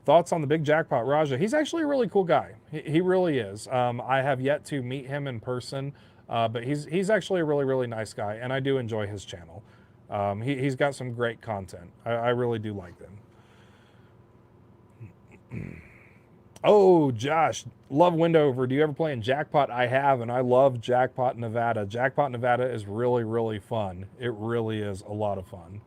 Thoughts on the big jackpot, Raja? He's actually a really cool guy. He really is. I have yet to meet him in person, but he's actually a really, really nice guy, and I do enjoy his channel. He's got some great content. I really do like them. Oh, Josh, love Wendover. Do you ever play in Jackpot? I have, and I love Jackpot Nevada. Jackpot Nevada is really, really fun. It really is a lot of fun.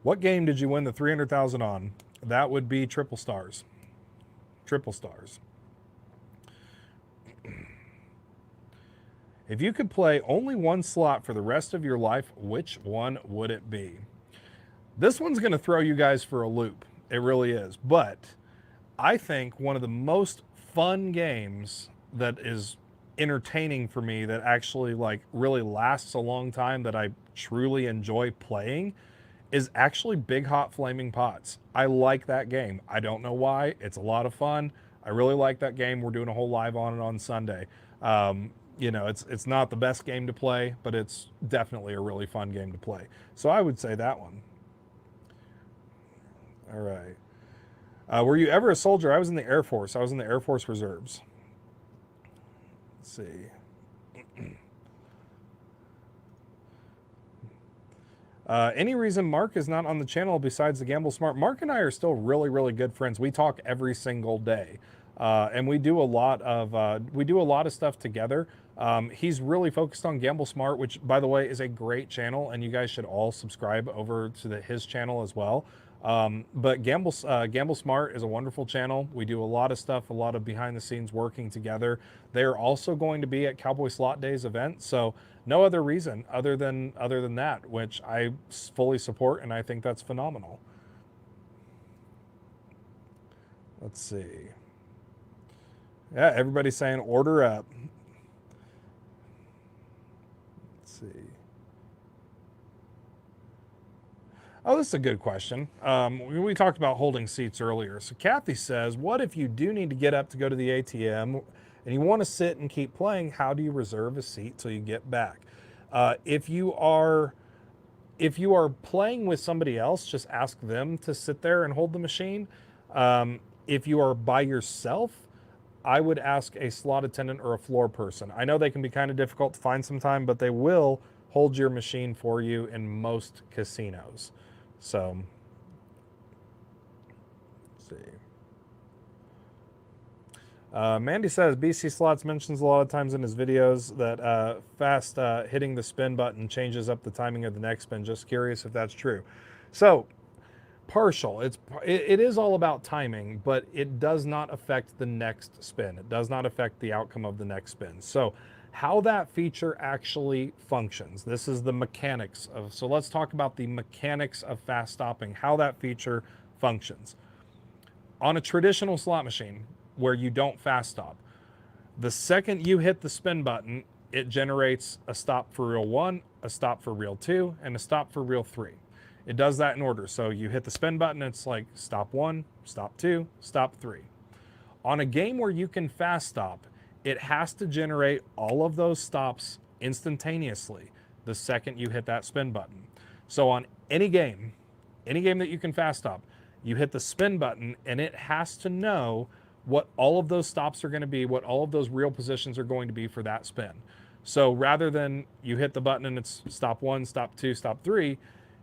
What game did you win the 300,000 on? That would be Triple Stars. Triple Stars. If you could play only one slot for the rest of your life, which one would it be? This one's going to throw you guys for a loop. It really is. But I think one of the most fun games that is entertaining for me, that actually like really lasts a long time, that I truly enjoy playing, is actually Big Hot Flaming Pots. I like that game. I don't know why. It's a lot of fun. I really like that game. We're doing a whole live on it on Sunday. You know, it's not the best game to play, but it's definitely a really fun game to play. So I would say that one. All right. Were you ever a soldier? I was in the Air Force. I was in the Air Force Reserves. Let's see. Any reason Mark is not on the channel besides the Gamble Smart? Mark and I are still really, really good friends. We talk every single day, and we do a lot of stuff together. He's really focused on Gamble Smart, which, by the way, is a great channel, and you guys should all subscribe over to his channel as well. But Gamble Smart is a wonderful channel. We do a lot of stuff, a lot of behind the scenes working together. They're also going to be at Cowboy Slot Days event, so no other reason other than that, which I fully support, and I think that's phenomenal. Let's see. Yeah, everybody's saying order up. Let's see. Oh, this is a good question. We talked about holding seats earlier. So Kathy says, what if you do need to get up to go to the ATM and you want to sit and keep playing? How do you reserve a seat till you get back? If you are playing with somebody else, just ask them to sit there and hold the machine. If you are by yourself, I would ask a slot attendant or a floor person. I know they can be kind of difficult to find sometime, but they will hold your machine for you in most casinos. So, let's see. Mandy says BC Slots mentions a lot of times in his videos that fast hitting the spin button changes up the timing of the next spin. Just curious if that's true. So, partial. It is all about timing, but it does not affect the next spin. It does not affect the outcome of the next spin. So, how that feature actually functions. This is the mechanics of. So let's talk about the mechanics of fast stopping. How that feature functions on a traditional slot machine where you don't fast stop. The second you hit the spin button, it generates a stop for reel 1, a stop for reel 2, and a stop for reel 3. It does that in order. So you hit the spin button, it's like stop 1, stop 2, stop 3. On a game where you can fast stop, it has to generate all of those stops instantaneously the second you hit that spin button. So on any game that you can fast stop, you hit the spin button and it has to know what all of those stops are going to be, what all of those real positions are going to be for that spin. So rather than you hit the button and it's stop 1, stop 2, stop 3,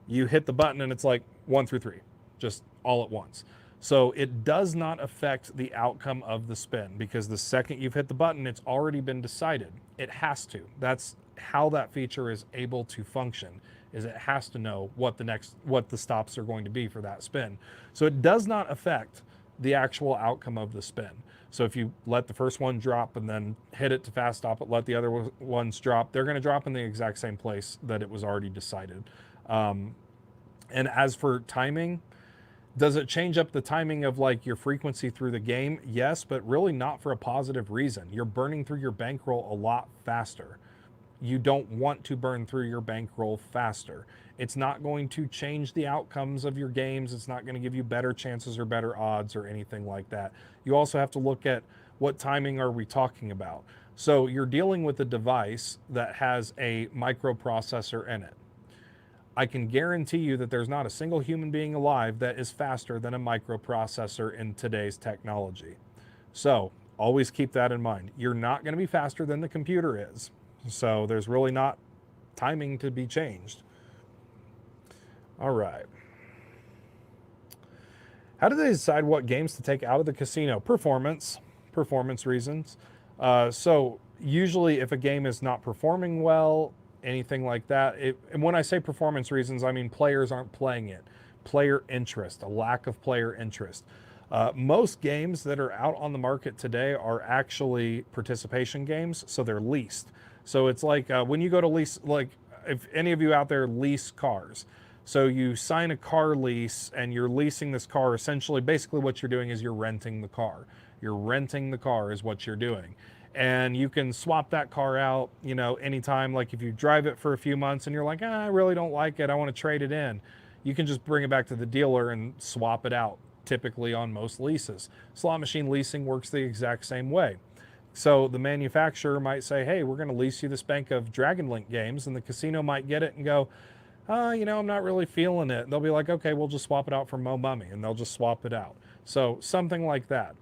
you hit the button and it's like 1 through 3, just all at once. So it does not affect the outcome of the spin because the second you've hit the button, it's already been decided. It has to. That's how that feature is able to function, is it has to know what the stops are going to be for that spin. So it does not affect the actual outcome of the spin. So if you let the first one drop and then hit it to fast stop it, let the other ones drop, they're going to drop in the exact same place that it was already decided. And as for timing, does it change up the timing of like your frequency through the game? Yes, but really not for a positive reason. You're burning through your bankroll a lot faster. You don't want to burn through your bankroll faster. It's not going to change the outcomes of your games. It's not going to give you better chances or better odds or anything like that. You also have to look at what timing are we talking about. So you're dealing with a device that has a microprocessor in it. I can guarantee you that there's not a single human being alive that is faster than a microprocessor in today's technology. So always keep that in mind. You're not going to be faster than the computer is. So there's really not timing to be changed. All right. How do they decide what games to take out of the casino? Performance reasons. So usually if a game is not performing well, anything like that, and when I say performance reasons, I mean players aren't playing it. Player interest, a lack of player interest. Most games that are out on the market today are actually participation games, so they're leased. So it's like when you go to lease, like if any of you out there lease cars, so you sign a car lease and you're leasing this car, essentially, basically what you're doing is you're renting the car. You're renting the car is what you're doing. And you can swap that car out, you know, anytime. Like if you drive it for a few months and you're like, I really don't like it, I want to trade it in. You can just bring it back to the dealer and swap it out, typically on most leases. Slot machine leasing works the exact same way. So the manufacturer might say, hey, we're going to lease you this bank of Dragon Link games, and the casino might get it and go, you know, I'm not really feeling it. They'll be like, okay, we'll just swap it out for Mo Mummy, and they'll just swap it out. So something like that.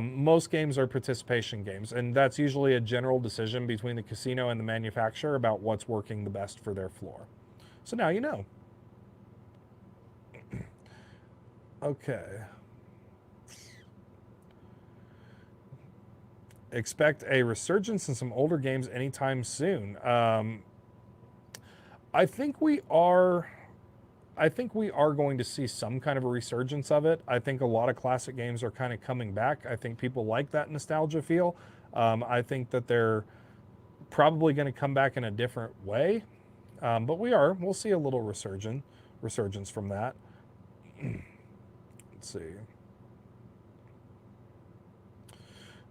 Most games are participation games, and that's usually a general decision between the casino and the manufacturer about what's working the best for their floor. So now you know. Okay. Expect a resurgence in some older games anytime soon. I think we are going to see some kind of a resurgence of it. I think a lot of classic games are kind of coming back. I think people like that nostalgia feel. I think that they're probably going to come back in a different way. But we'll see a little resurgence from that. Let's see.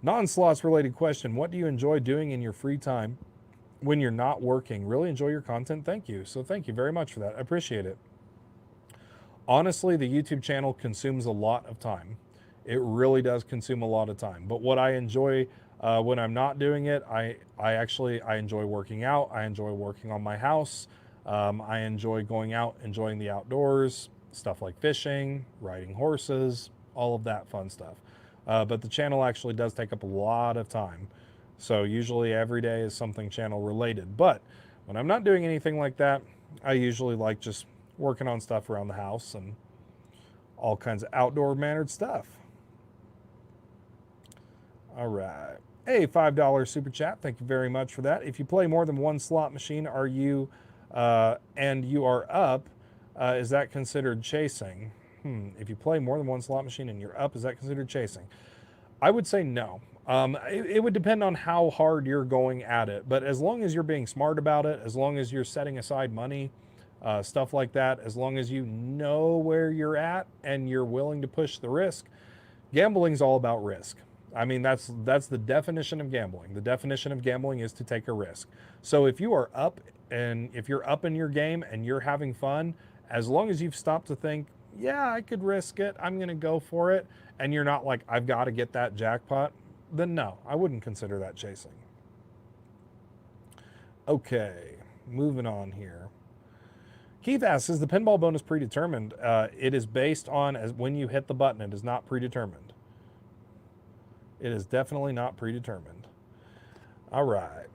Non-slots related question. What do you enjoy doing in your free time when you're not working? Really enjoy your content. Thank you. So thank you very much for that. I appreciate it. Honestly, the YouTube channel consumes a lot of time. It really does consume a lot of time. But what I enjoy when I'm not doing it, I enjoy working out. I enjoy working on my house. I enjoy going out, enjoying the outdoors, stuff like fishing, riding horses, all of that fun stuff. But the channel actually does take up a lot of time. So usually every day is something channel related. But when I'm not doing anything like that, I usually like just working on stuff around the house and all kinds of outdoor mannered stuff. All right. Hey, $5 super chat. Thank you very much for that. If you play more than one slot machine, are you and you are up, is that considered chasing? If you play more than one slot machine and you're up, is that considered chasing? I would say no. It would depend on how hard you're going at it. But as long as you're being smart about it, as long as you're setting aside money, stuff like that, as long as you know where you're at and you're willing to push the risk, gambling's all about risk. I mean, that's the definition of gambling. The definition of gambling is to take a risk. So if you are up and if you're up in your game and you're having fun, as long as you've stopped to think, yeah, I could risk it, I'm going to go for it, and you're not like, I've got to get that jackpot, then no, I wouldn't consider that chasing. Okay, moving on here. Keith asks, is the pinball bonus predetermined? It is based on as when you hit the button. It is not predetermined. It is definitely not predetermined. All right.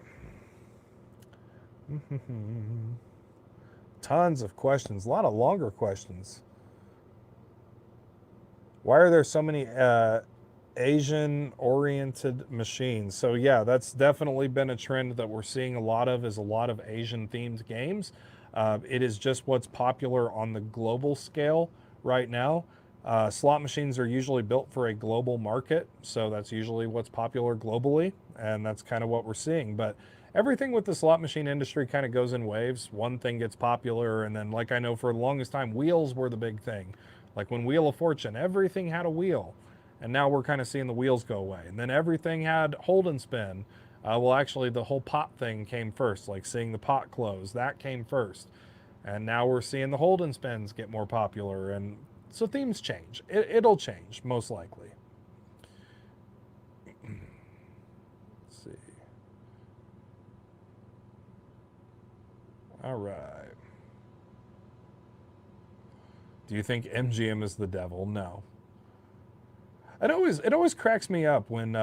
Tons of questions. A lot of longer questions. Why are there so many Asian-oriented machines? So yeah, that's definitely been a trend that we're seeing a lot of, is a lot of Asian-themed games. It is just what's popular on the global scale right now. Slot machines are usually built for a global market, so that's usually what's popular globally, and that's kind of what we're seeing. But everything with the slot machine industry kind of goes in waves. One thing gets popular, and then, like, I know for the longest time, wheels were the big thing. Like when Wheel of Fortune, everything had a wheel, and now we're kind of seeing the wheels go away. And then everything had hold and spin. Well, actually, the whole pot thing came first, like seeing the pot close, that came first. And now we're seeing the hold and spins get more popular, and so themes change. It'll change, most likely. Let's see. All right. Do you think MGM is the devil? No. It always cracks me up when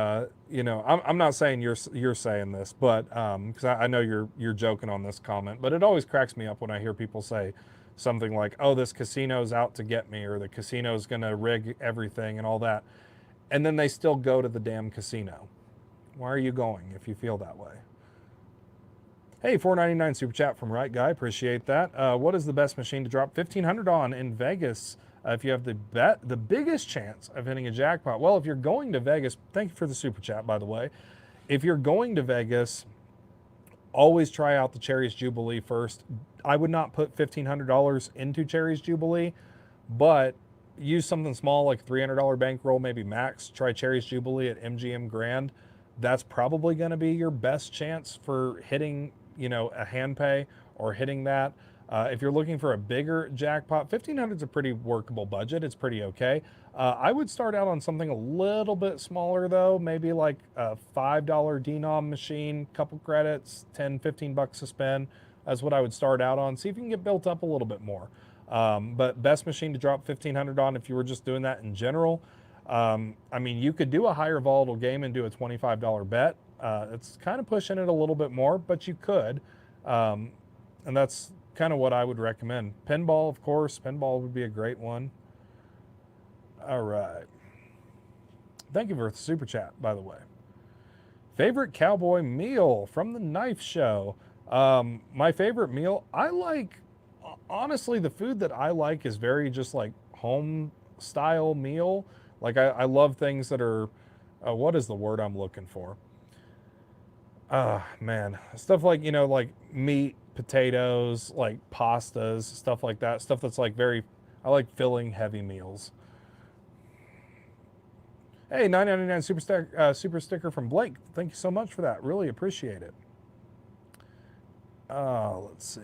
you know, I'm not saying you're saying this, but because I know you're joking on this comment, but it always cracks me up when I hear people say something like, "Oh, this casino's out to get me," or "the casino's going to rig everything," and all that, and then they still go to the damn casino. Why are you going if you feel that way? Hey, $4.99 super chat from Right Guy. Appreciate that. What is the best machine to drop 1,500 on in Vegas if you have the biggest chance of hitting a jackpot? Well, if you're going to Vegas, thank you for the super chat, by the way. If you're going to Vegas, always try out the Cherries Jubilee first. I would not put $1,500 into Cherries Jubilee, but use something small like $300 bankroll, maybe max. Try Cherries Jubilee at MGM Grand. That's probably going to be your best chance for hitting, you know, a hand pay or hitting that. If you're looking for a bigger jackpot, 1,500 is a pretty workable budget. It's pretty okay. I would start out on something a little bit smaller though, maybe like a $5 denom machine, couple credits, 10, 15 bucks to spend. That's what I would start out on. See if you can get built up a little bit more. But best machine to drop 1,500 on if you were just doing that in general. I mean, you could do a higher volatile game and do a $25 bet. It's kind of pushing it a little bit more, but you could. And that's kind of what I would recommend. Pinball, of course. Pinball would be a great one. All right. Thank you for the super chat, by the way. Favorite cowboy meal from the Knife Show. My favorite meal, honestly, the food that I like is very just like home style meal. Like I love things that are, what is the word I'm looking for? Man, stuff like, you know, like meat, potatoes, like pastas, stuff like that. Stuff that's like I like filling heavy meals. Hey, $9.99 super sticker from Blake. Thank you so much for that. Really appreciate it. Let's see.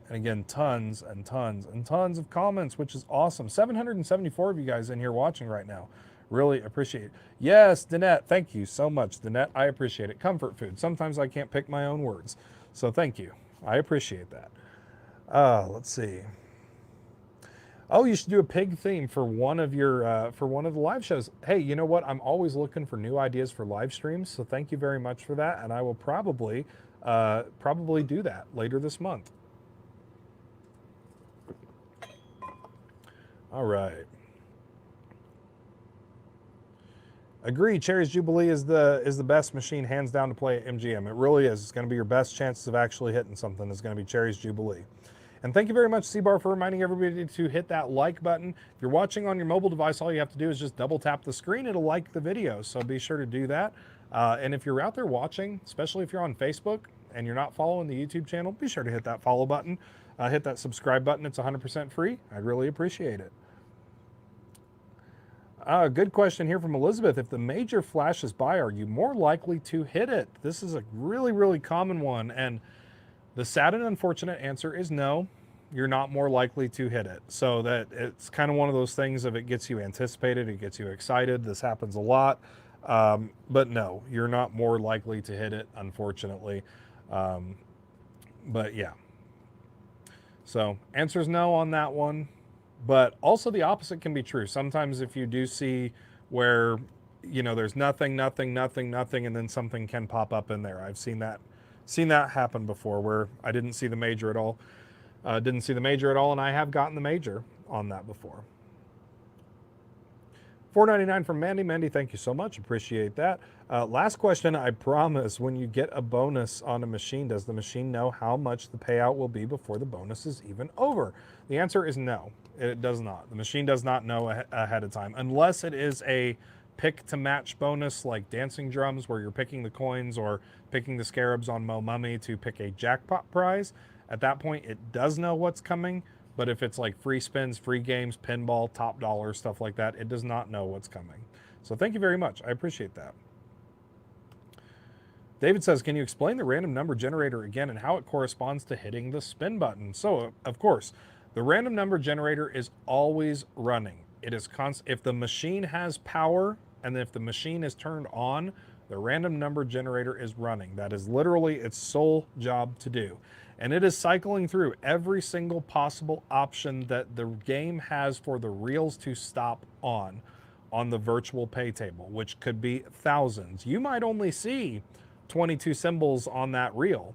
And again, tons and tons and tons of comments, which is awesome. 774 of you guys in here watching right now. Really appreciate it. Yes, Danette, thank you so much, Danette. I appreciate it. Comfort food. Sometimes I can't pick my own words. So thank you. I appreciate that. Let's see. Oh, you should do a pig theme for one of your for one of the live shows. Hey, you know what? I'm always looking for new ideas for live streams, so thank you very much for that. And I will probably do that later this month. All right. Agree. Cherry's Jubilee is the best machine hands down to play at MGM. It really is. It's going to be your best chances of actually hitting something. Is going to be Cherry's Jubilee. And thank you very much, C-Bar, for reminding everybody to hit that like button. If you're watching on your mobile device, all you have to do is just double tap the screen. It'll like the video, so be sure to do that. And if you're out there watching, especially if you're on Facebook and you're not following the YouTube channel, be sure to hit that follow button. Hit that subscribe button. It's 100% free. I'd really appreciate it. Good question here from Elizabeth. If the major flashes by, are you more likely to hit it? This is a really, really common one. And the sad and unfortunate answer is no, you're not more likely to hit it. So that it's kind of one of those things of it gets you anticipated, it gets you excited. This happens a lot. But no, you're not more likely to hit it, unfortunately. But yeah. So answer is no on that one. But also the opposite can be true. Sometimes if you do see where, you know, there's nothing, and then something can pop up in there. I've seen that happen before where I didn't see the major at all. And I have gotten the major on that before. $4.99 from Mandy. Mandy, thank you so much. Appreciate that. Last question, I promise. When you get a bonus on a machine, does the machine know how much the payout will be before the bonus is even over? The answer is no, it does not. The machine does not know ahead of time, unless it is a pick to match bonus like dancing drums where you're picking the coins or picking the scarabs on Mo Mummy to pick a jackpot prize. At that point, it does know what's coming. But if it's like free spins, free games, pinball, top dollar, stuff like that, it does not know what's coming. So thank you very much. I appreciate that. David says, can you explain the random number generator again and how it corresponds to hitting the spin button? So, of course, the random number generator is always running. It is if the machine has power and if the machine is turned on, the random number generator is running. That is literally its sole job to do. And it is cycling through every single possible option that the game has for the reels to stop on the virtual pay table, which could be thousands. You might only see 22 symbols on that reel,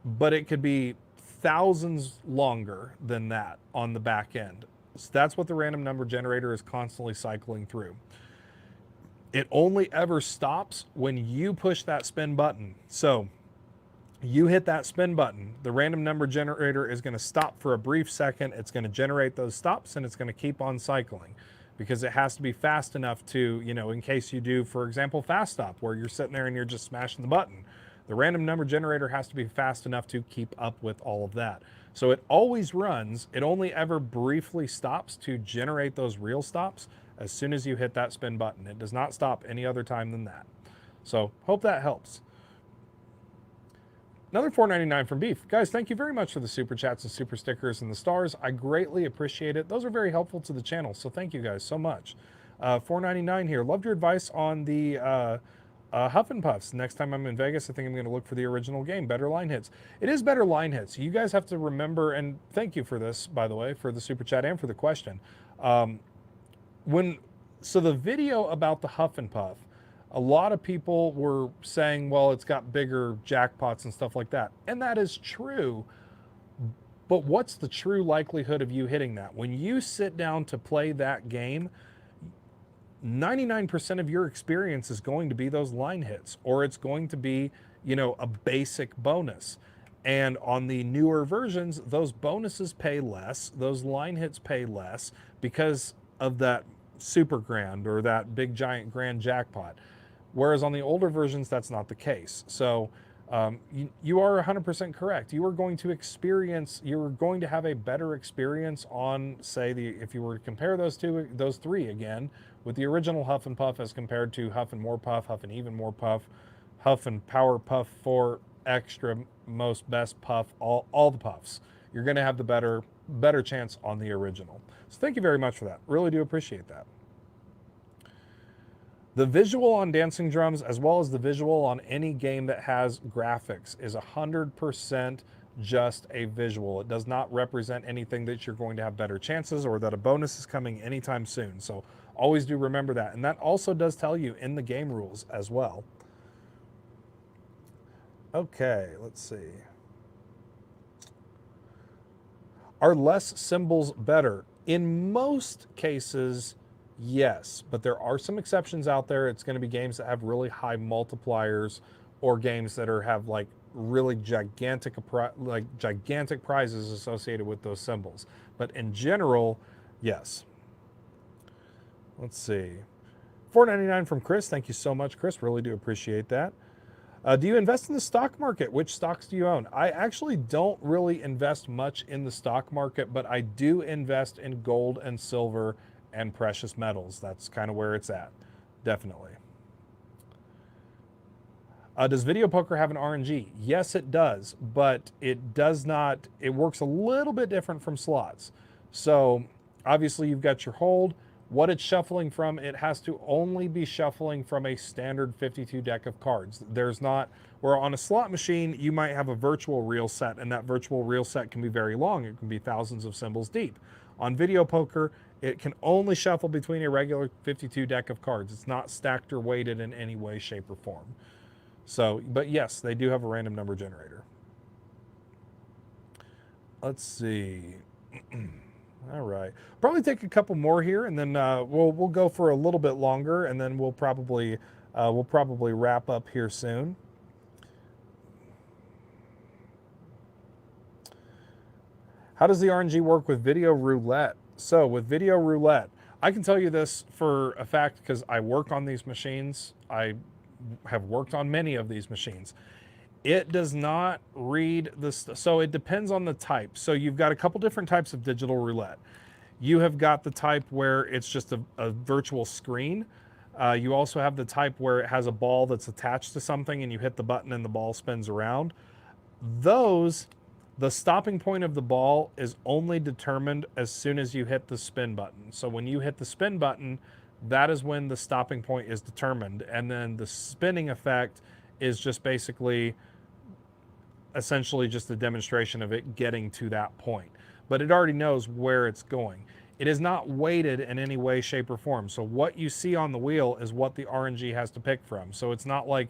but it could be thousands longer than that on the back end. So that's what the random number generator is constantly cycling through. It only ever stops when you push that spin button. So you hit that spin button, the random number generator is going to stop for a brief second. It's going to generate those stops and it's going to keep on cycling because it has to be fast enough to, you know, in case you do, for example, fast stop where you're sitting there and you're just smashing the button. The random number generator has to be fast enough to keep up with all of that. So it always runs. It only ever briefly stops to generate those real stops as soon as you hit that spin button. It does not stop any other time than that. So hope that helps. Another $4.99 from Beef. Guys, thank you very much for the super chats and super stickers and the stars. I greatly appreciate it. Those are very helpful to the channel, so thank you guys so much. $4.99 here. Loved your advice on the Huff and Puffs. Next time I'm in Vegas, I think I'm going to look for the original game, Better Line Hits. It is Better Line Hits. You guys have to remember, and thank you for this, by the way, for the super chat and for the question. So the video about the Huff and Puff, a lot of people were saying, well, it's got bigger jackpots and stuff like that. And that is true. But what's the true likelihood of you hitting that? When you sit down to play that game, 99% of your experience is going to be those line hits, or it's going to be, you know, a basic bonus. And on the newer versions, those bonuses pay less, those line hits pay less because of that super grand or that big giant grand jackpot. Whereas on the older versions, that's not the case. So you are 100% correct. You are going to have a better experience on, say, if you were to compare those three again, with the original Huff and Puff as compared to Huff and More Puff, Huff and Even More Puff, Huff and Power Puff 4 Extra, Most Best Puff, all the puffs. you're going to have the better chance on the original. So thank you very much for that. Really do appreciate that. The visual on Dancing Drums, as well as the visual on any game that has graphics, is 100% just a visual. It does not represent anything that you're going to have better chances or that a bonus is coming anytime soon. So always do remember that. And that also does tell you in the game rules as well. Okay, let's see. Are less symbols better? In most cases, yes, but there are some exceptions out there. It's going to be games that have really high multipliers, or games that have like really gigantic prizes associated with those symbols. But in general, yes. Let's see. $4.99 from Chris. Thank you so much, Chris. Really do appreciate that. Do you invest in the stock market? Which stocks do you own? I actually don't really invest much in the stock market, but I do invest in gold and silver and precious metals. That's kind of where it's at. Definitely. Does video poker have an RNG? Yes, it does, but it does not. It works a little bit different from slots. So obviously you've got your hold. What it's shuffling from, it has to only be shuffling from a standard 52 deck of cards. There's not, where on a slot machine, you might have a virtual reel set, and that virtual reel set can be very long. It can be thousands of symbols deep. On video poker, it can only shuffle between a regular 52 deck of cards. It's not stacked or weighted in any way, shape, or form. So, but yes, they do have a random number generator. Let's see. All right, probably take a couple more here, and then we'll go for a little bit longer, and then we'll probably wrap up here soon. How does the RNG work with video roulette? So with video roulette, I can tell you this for a fact because I work on these machines. I have worked on many of these machines. It does not read this, so it depends on the type. So you've got a couple different types of digital roulette. You have got the type where it's just a virtual screen. You also have the type where it has a ball that's attached to something and you hit the button and the ball spins around. Those, the stopping point of the ball is only determined as soon as you hit the spin button. So when you hit the spin button, that is when the stopping point is determined. And then the spinning effect is just basically essentially just a demonstration of it getting to that point. But it already knows where it's going. It is not weighted in any way, shape, or form. So what you see on the wheel is what the RNG has to pick from. So it's not like,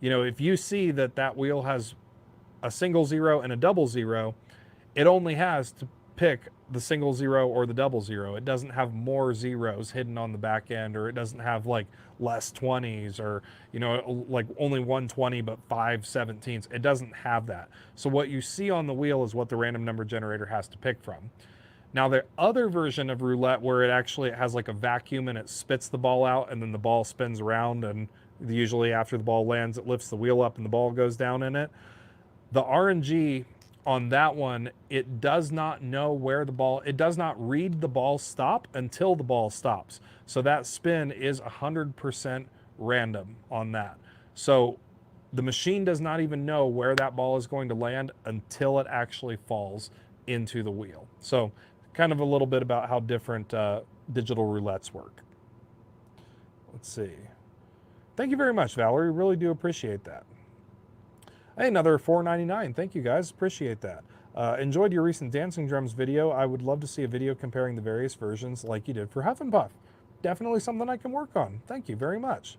you know, if you see that that wheel has a single zero and a double zero, it only has to pick the single zero or the double zero. It doesn't have more zeros hidden on the back end, or it doesn't have like less 20s, or, you know, like only 120 but 5 17s. It doesn't have that. So what you see on the wheel is what the random number generator has to pick from. Now the other version of roulette, where it actually has like a vacuum and it spits the ball out and then the ball spins around, and usually after the ball lands it lifts the wheel up and the ball goes down in it. The RNG on that one, it does not know where the ball, it does not read the ball stop until the ball stops. So that spin is 100% random on that. So the machine does not even know where that ball is going to land until it actually falls into the wheel. So kind of a little bit about how different digital roulettes work. Let's see. Thank you very much, Valerie. Really do appreciate that. Hey, another $4.99. Thank you, guys. Appreciate that. Enjoyed your recent Dancing Drums video. I would love to see a video comparing the various versions like you did for Huff and Puff. Definitely something I can work on. Thank you very much.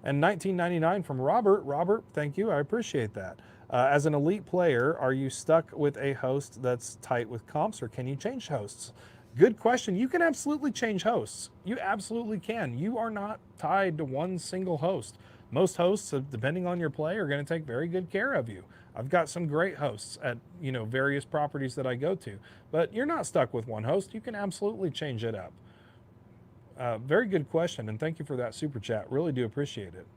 And $19.99 from Robert. Robert, thank you. I appreciate that. As an elite player, are you stuck with a host that's tight with comps, or can you change hosts? Good question. You can absolutely change hosts. You absolutely can. You are not tied to one single host. Most hosts, depending on your play, are going to take very good care of you. I've got some great hosts at, you know, various properties that I go to, but you're not stuck with one host. You can absolutely change it up. Very good question, and thank you for that super chat. Really do appreciate it.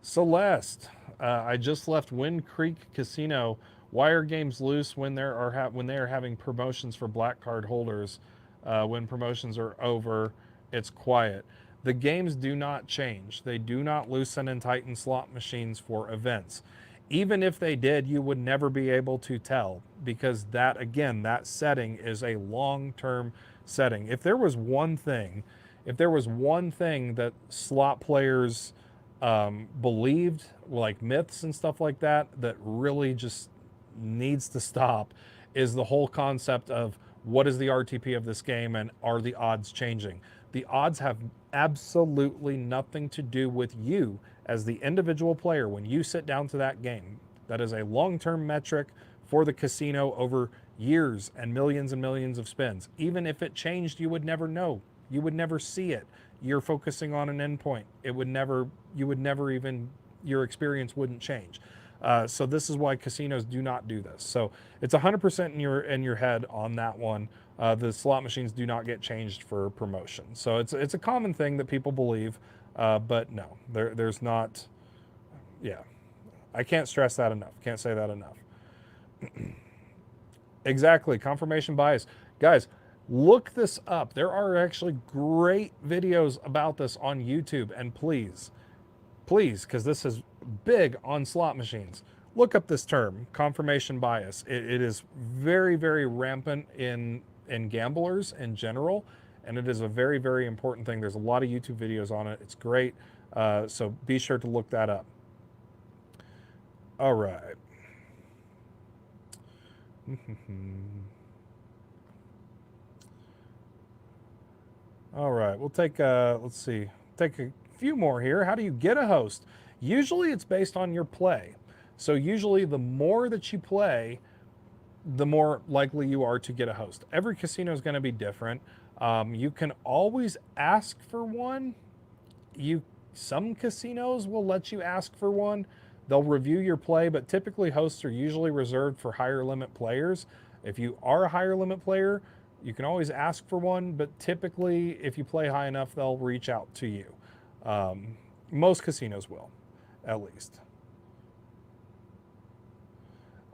Celeste, I just left Wind Creek Casino. Why are games loose when they are having promotions for black card holders? When promotions are over, it's quiet. The games do not change. They do not loosen and tighten slot machines for events. Even if they did, you would never be able to tell, because that, again, that setting is a long-term setting. If there was one thing that slot players believed, like myths and stuff like that, that really just needs to stop, is the whole concept of what is the RTP of this game and are the odds changing? The odds have absolutely nothing to do with you as the individual player when you sit down to that game. That is a long-term metric for the casino over years and millions of spins. Even if it changed, you would never know. You would never see it. You're focusing on an endpoint. You would never even, your experience wouldn't change. So this is why casinos do not do this. So it's 100% in your head on that one. The slot machines do not get changed for promotion. So it's a common thing that people believe, but no, there's not. Yeah, I can't stress that enough. Can't say that enough. Exactly, confirmation bias, guys. Look this up. There are actually great videos about this on YouTube, and please, because this is big on slot machines, look up this term, confirmation bias. It is very, very rampant in gamblers in general, and it is a very, very important thing. There's a lot of YouTube videos on it. It's great. So be sure to look that up. All right. All right, we'll take, let's see, take a few more here. How do you get a host? Usually it's based on your play. So usually the more that you play, the more likely you are to get a host. Every casino is going to be different. You can always ask for one. Some casinos will let you ask for one. They'll review your play, but typically hosts are usually reserved for higher limit players. If you are a higher limit player, you can always ask for one, but typically if you play high enough, they'll reach out to you. Most casinos will, at least.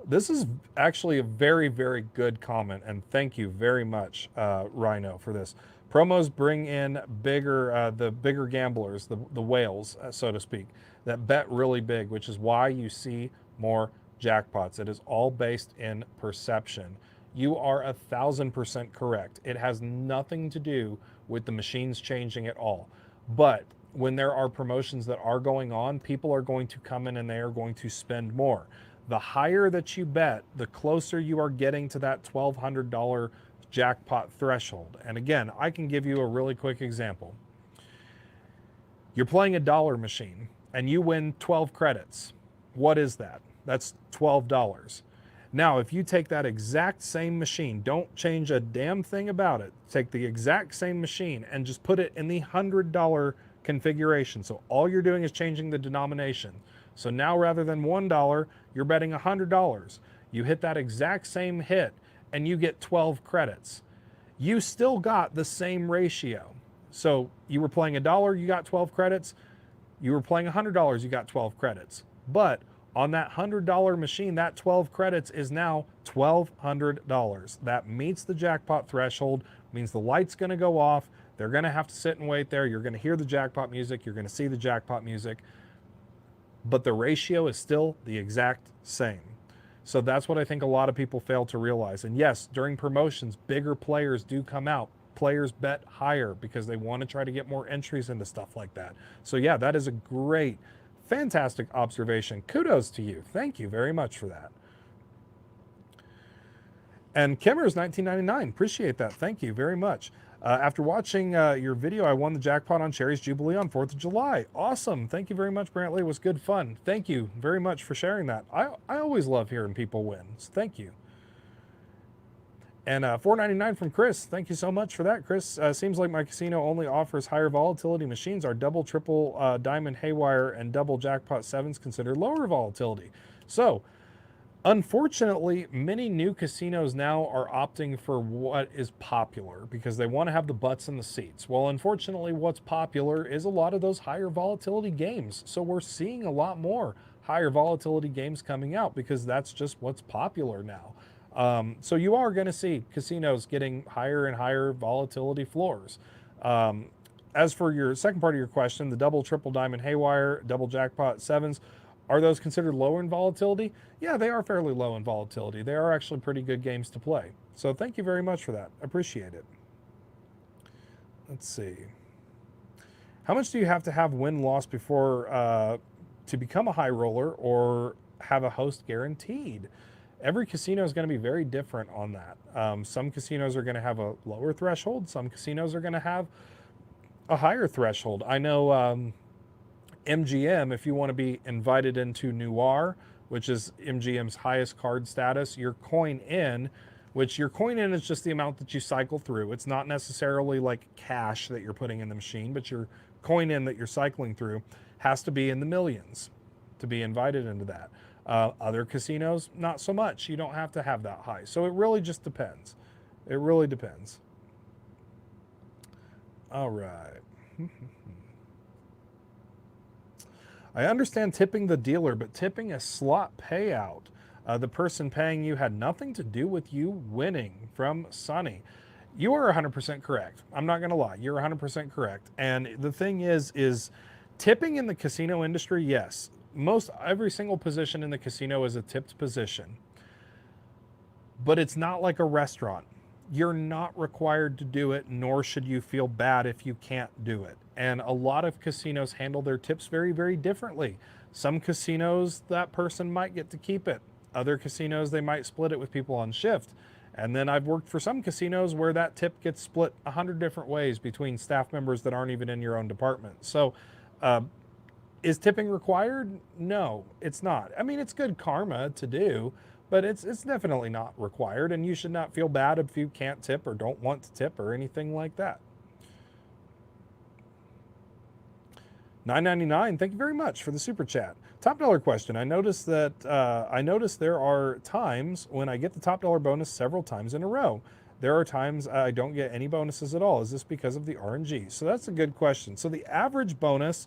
This is actually a very, very good comment, and thank you very much, Rhino, for this. Promos bring in the bigger gamblers, the whales, so to speak, that bet really big, which is why you see more jackpots. It is all based in perception. You are 1,000% correct. It has nothing to do with the machines changing at all. But when there are promotions that are going on, people are going to come in and they are going to spend more. The higher that you bet, the closer you are getting to that $1,200 jackpot threshold. And again, I can give you a really quick example. You're playing a dollar machine and you win 12 credits. What is that? That's $12. Now, if you take that exact same machine, don't change a damn thing about it. Take the exact same machine and just put it in the $100 configuration. So all you're doing is changing the denomination. So now rather than $1, you're betting $100. You hit that exact same hit and you get 12 credits. You still got the same ratio. So you were playing $1, you got 12 credits. You were playing $100, you got 12 credits. But on that $100 machine, that 12 credits is now $1,200. That meets the jackpot threshold, means the light's gonna go off. They're gonna have to sit and wait there. You're gonna hear the jackpot music. You're gonna see the jackpot music. But the ratio is still the exact same. So that's what I think a lot of people fail to realize. And yes, during promotions, bigger players do come out. Players bet higher because they want to try to get more entries into stuff like that. So yeah, that is a great, fantastic observation. Kudos to you. Thank you very much for that. And Kimmer's 1999. Appreciate that. Thank you very much. After watching your video, I won the jackpot on Cherry's Jubilee on 4th of July. Awesome. Thank you very much, Brantley. It was good fun. Thank you very much for sharing that. I always love hearing people win. So thank you. And $4.99 from Chris. Thank you so much for that, Chris. Seems like my casino only offers higher volatility machines. Are double, triple, diamond, haywire, and double jackpot sevens considered lower volatility? So, unfortunately, many new casinos now are opting for what is popular because they want to have the butts in the seats. Well, unfortunately, what's popular is a lot of those higher volatility games. So we're seeing a lot more higher volatility games coming out because that's just what's popular now. So you are going to see casinos getting higher and higher volatility floors. As for your second part of your question, the double, triple diamond haywire, double jackpot sevens, are those considered low in volatility? Yeah, they are fairly low in volatility. They are actually pretty good games to play. So thank you very much for that. Appreciate it. Let's see. How much do you have to have win-loss before to become a high roller or have a host guaranteed? Every casino is going to be very different on that. Some casinos are going to have a lower threshold. Some casinos are going to have a higher threshold. I know MGM, if you want to be invited into Noir, which is MGM's highest card status, your coin in, which your coin in is just the amount that you cycle through. It's not necessarily like cash that you're putting in the machine, but your coin in that you're cycling through has to be in the millions to be invited into that. Other casinos, not so much. You don't have to have that high. So it really just depends. It really depends. All right. I understand tipping the dealer, but tipping a slot payout. The person paying you had nothing to do with you winning. From Sunny. You are 100% correct. I'm not going to lie. You're 100% correct. And the thing is tipping in the casino industry, yes. Most every single position in the casino is a tipped position. But it's not like a restaurant. You're not required to do it, nor should you feel bad if you can't do it. And a lot of casinos handle their tips very, very differently. Some casinos, that person might get to keep it. Other casinos, they might split it with people on shift. And then I've worked for some casinos where that tip gets split 100 different ways between staff members that aren't even in your own department. So is tipping required? No, it's not. I mean, it's good karma to do, but it's definitely not required, and you should not feel bad if you can't tip or don't want to tip or anything like that. $9.99. Thank you very much for the super chat. Top dollar question. I noticed that there are times when I get the top dollar bonus several times in a row. There are times I don't get any bonuses at all. Is this because of the RNG? So that's a good question. So the average bonus,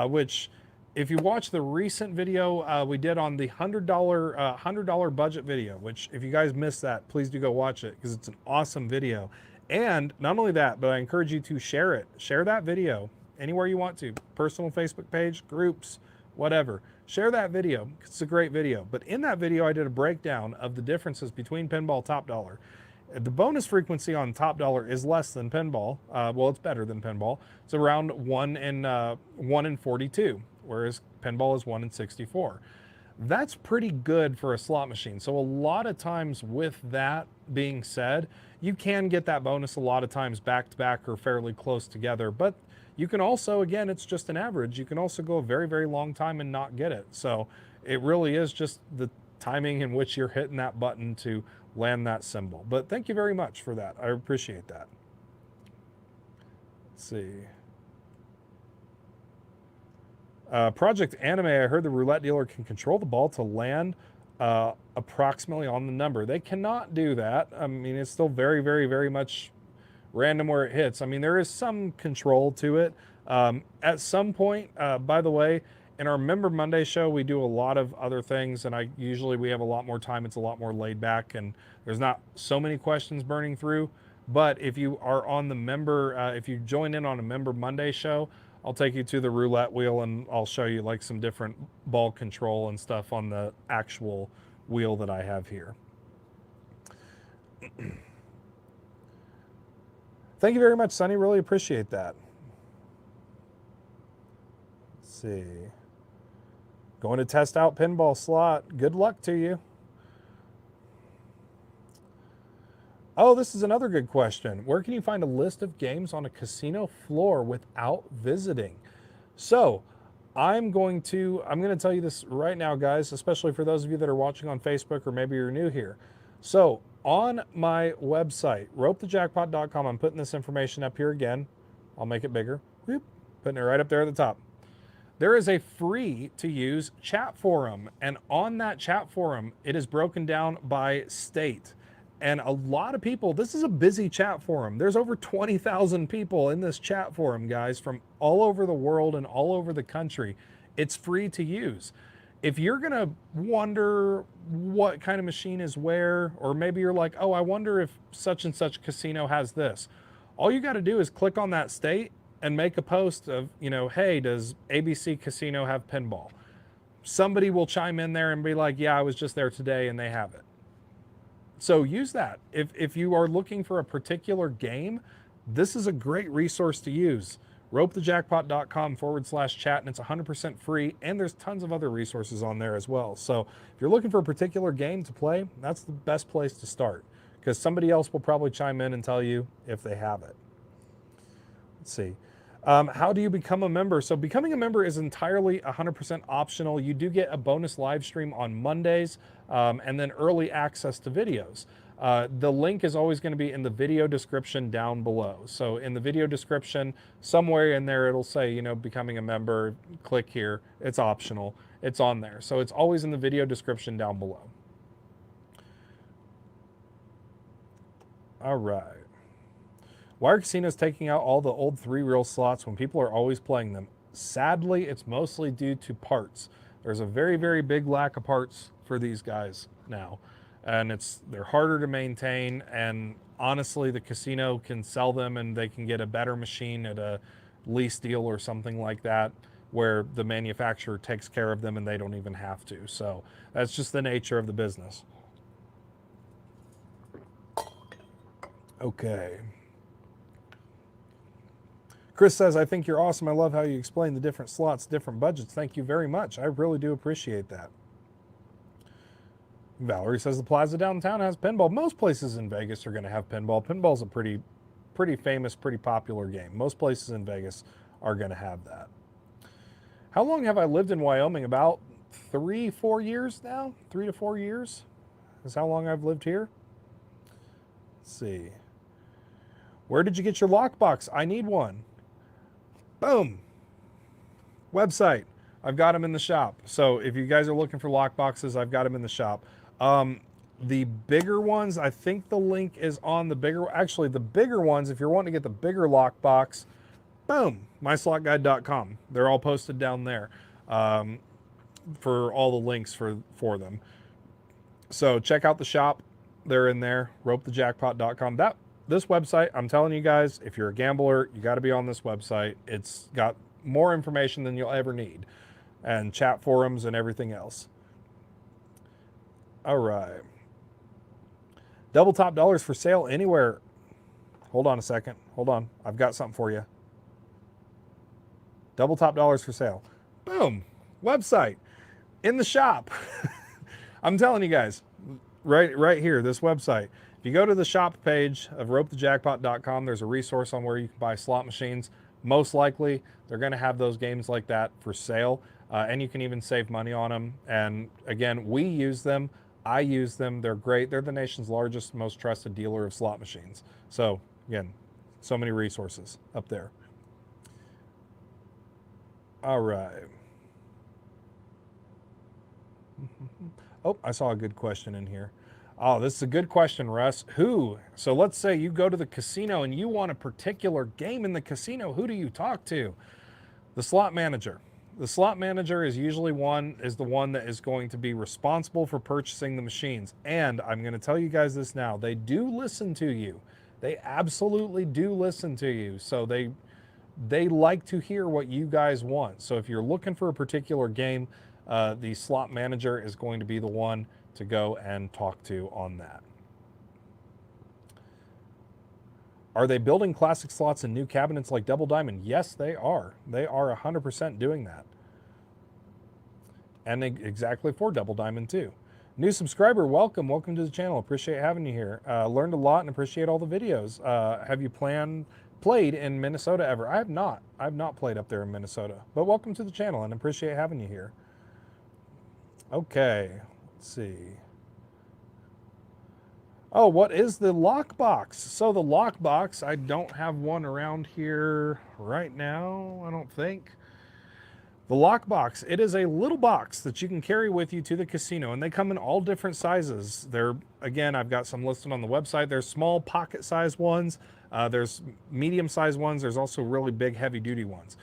which if you watch the recent video we did on the $100 budget video, which if you guys missed that, please do go watch it because it's an awesome video. And not only that, but I encourage you to share it. Share that video anywhere you want to. Personal Facebook page, groups, whatever. Share that video. It's a great video. But in that video, I did a breakdown of the differences between pinball top dollar. The bonus frequency on top dollar is less than pinball. Well, it's better than pinball. It's around 1 in 42, whereas pinball is 1 in 64. That's pretty good for a slot machine. So a lot of times with that being said, you can get that bonus a lot of times back to back or fairly close together. But you can also, again, it's just an average. You can also go a very, very long time and not get it. So it really is just the timing in which you're hitting that button to land that symbol. But thank you very much for that. I appreciate that. Let's see. Project Anime, I heard the roulette dealer can control the ball to land approximately on the number. They cannot do that. I mean, it's still very, very, very much random where it hits. I mean, there is some control to it. At some point, by the way, in our Member Monday show, we do a lot of other things, and we have a lot more time. It's a lot more laid back, and there's not so many questions burning through. But if you are on the member, if you join in on a Member Monday show, I'll take you to the roulette wheel, and I'll show you like some different ball control and stuff on the actual wheel that I have here. Thank you very much, Sonny. Really appreciate that. Let's see. Going to test out pinball slot. Good luck to you. Oh, this is another good question. Where can you find a list of games on a casino floor without visiting? So I'm going to tell you this right now, guys, especially for those of you that are watching on Facebook or maybe you're new here. So on my website, ropethejackpot.com, I'm putting this information up here again. I'll make it bigger. Whoop, putting it right up there at the top. There is a free to use chat forum, and on that chat forum, it is broken down by state. And a lot of people, this is a busy chat forum. There's over 20,000 people in this chat forum, guys, from all over the world and all over the country. It's free to use. If you're gonna wonder what kind of machine is where, or maybe you're like, oh, I wonder if such and such casino has this. All you gotta do is click on that state, and make a post of, you know, hey, does ABC Casino have pinball? Somebody will chime in there and be like, yeah, I was just there today and they have it. So use that. If you are looking for a particular game, this is a great resource to use. ropethejackpot.com/chat, and it's 100% free, and there's tons of other resources on there as well. So if you're looking for a particular game to play, that's the best place to start, because somebody else will probably chime in and tell you if they have it. Let's see. How do you become a member? So becoming a member is entirely 100% optional. You do get a bonus live stream on Mondays, and then early access to videos. The link is always going to be in the video description down below. So in the video description, somewhere in there, it'll say, you know, becoming a member, click here. It's optional. It's on there. So it's always in the video description down below. All right. Why are casinos taking out all the old 3-reel slots when people are always playing them? Sadly, it's mostly due to parts. There's a very, very big lack of parts for these guys now. And they're harder to maintain. And honestly, the casino can sell them and they can get a better machine at a lease deal or something like that, where the manufacturer takes care of them and they don't even have to. So that's just the nature of the business. Okay. Chris says, I think you're awesome. I love how you explain the different slots, different budgets. Thank you very much. I really do appreciate that. Valerie says, the Plaza downtown has pinball. Most places in Vegas are going to have pinball. Pinball's a pretty famous, pretty popular game. Most places in Vegas are going to have that. How long have I lived in Wyoming? About 3-4 years now? 3 to 4 years is how long I've lived here. Let's see. Where did you get your lockbox? I need one. Boom. Website. I've got them in the shop. So if you guys are looking for lock boxes, I've got them in the shop. The bigger ones, I think the link is on the bigger, actually the bigger ones, if you're wanting to get the bigger lock box, boom, myslotguide.com. They're all posted down there for all the links for them. So check out the shop. They're in there, ropethejackpot.com. This website, I'm telling you guys, if you're a gambler, you got to be on this website. It's got more information than you'll ever need, and chat forums and everything else. All right. Double top dollars for sale anywhere. Hold on a second. Hold on. I've got something for you. Double top dollars for sale. Boom. Website. In the shop. I'm telling you guys, right here, this website. If you go to the shop page of ropethejackpot.com, there's a resource on where you can buy slot machines. Most likely, they're going to have those games like that for sale, and you can even save money on them. And again, we use them. I use them. They're great. They're the nation's largest, most trusted dealer of slot machines. So again, so many resources up there. All right. Oh, I saw a good question in here. Oh, this is a good question, Russ. So let's say you go to the casino and you want a particular game in the casino. Who do you talk to? The slot manager. The slot manager is usually the one that is going to be responsible for purchasing the machines. And I'm going to tell you guys this now. They do listen to you. They absolutely do listen to you. So they like to hear what you guys want. So if you're looking for a particular game, the slot manager is going to be the one to go and talk to on that. Are they building classic slots and new cabinets like Double Diamond? Yes, they are. They are 100% doing that. And exactly for Double Diamond too. New subscriber, welcome. Welcome to the channel. Appreciate having you here. Learned a lot and appreciate all the videos. Have you played in Minnesota ever? I have not. I've not played up there in Minnesota. But welcome to the channel and appreciate having you here. Okay. Let's see. Oh, what is the lockbox? So the lockbox, I don't have one around here right now, I don't think. The lockbox, it is a little box that you can carry with you to the casino, and they come in all different sizes. Again, I've got some listed on the website. There's small pocket-sized ones. There's medium-sized ones. There's also really big, heavy-duty ones.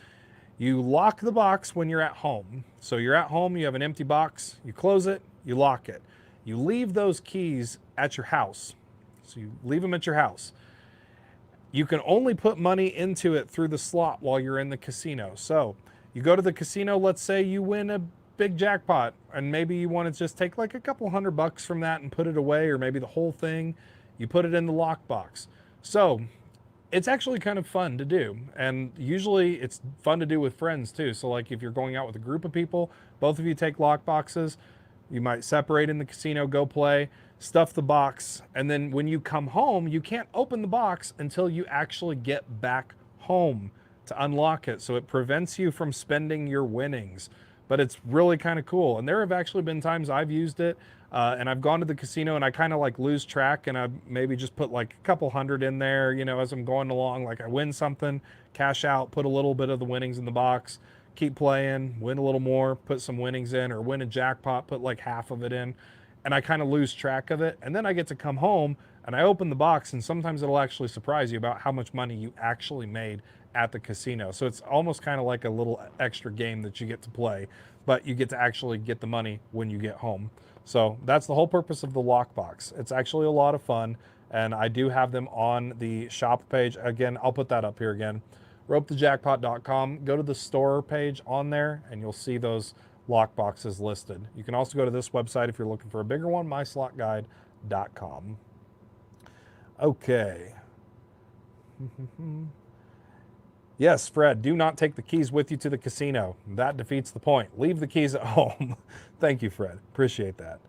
You lock the box when you're at home. So you're at home, you have an empty box, you close it, you lock it. You leave those keys at your house. So you leave them at your house. you can only put money into it through the slot while you're in the casino. So you go to the casino, let's say you win a big jackpot, and maybe you want to just take like a couple $100 from that and put it away, or maybe the whole thing, you put it in the lockbox. So it's actually kind of fun to do, and usually it's fun to do with friends too. So like if you're going out with a group of people, both of you take lock boxes, you might separate in the casino, go play, stuff the box, and then when you come home, you can't open the box until you actually get back home to unlock it. So it prevents you from spending your winnings, but it's really kind of cool. And there have actually been times I've used it, and I've gone to the casino and I kind of like lose track, and I maybe just put like a couple hundred in there, you know, as I'm going along. Like I win something, cash out, put a little bit of the winnings in the box, keep playing, win a little more, put some winnings in, or win a jackpot, put like half of it in, and I kind of lose track of it. And then I get to come home and I open the box, and sometimes it'll actually surprise you about how much money you actually made at the casino. So it's almost kind of like a little extra game that you get to play, but you get to actually get the money when you get home. So that's the whole purpose of the lockbox. It's actually a lot of fun, and I do have them on the shop page. Again, I'll put that up here again, ropethejackpot.com. Go to the store page on there, and you'll see those lock boxes listed. You can also go to this website if you're looking for a bigger one, myslotguide.com. Okay. Yes, Fred, do not take the keys with you to the casino. That defeats the point. Leave the keys at home. Thank you, Fred. Appreciate that.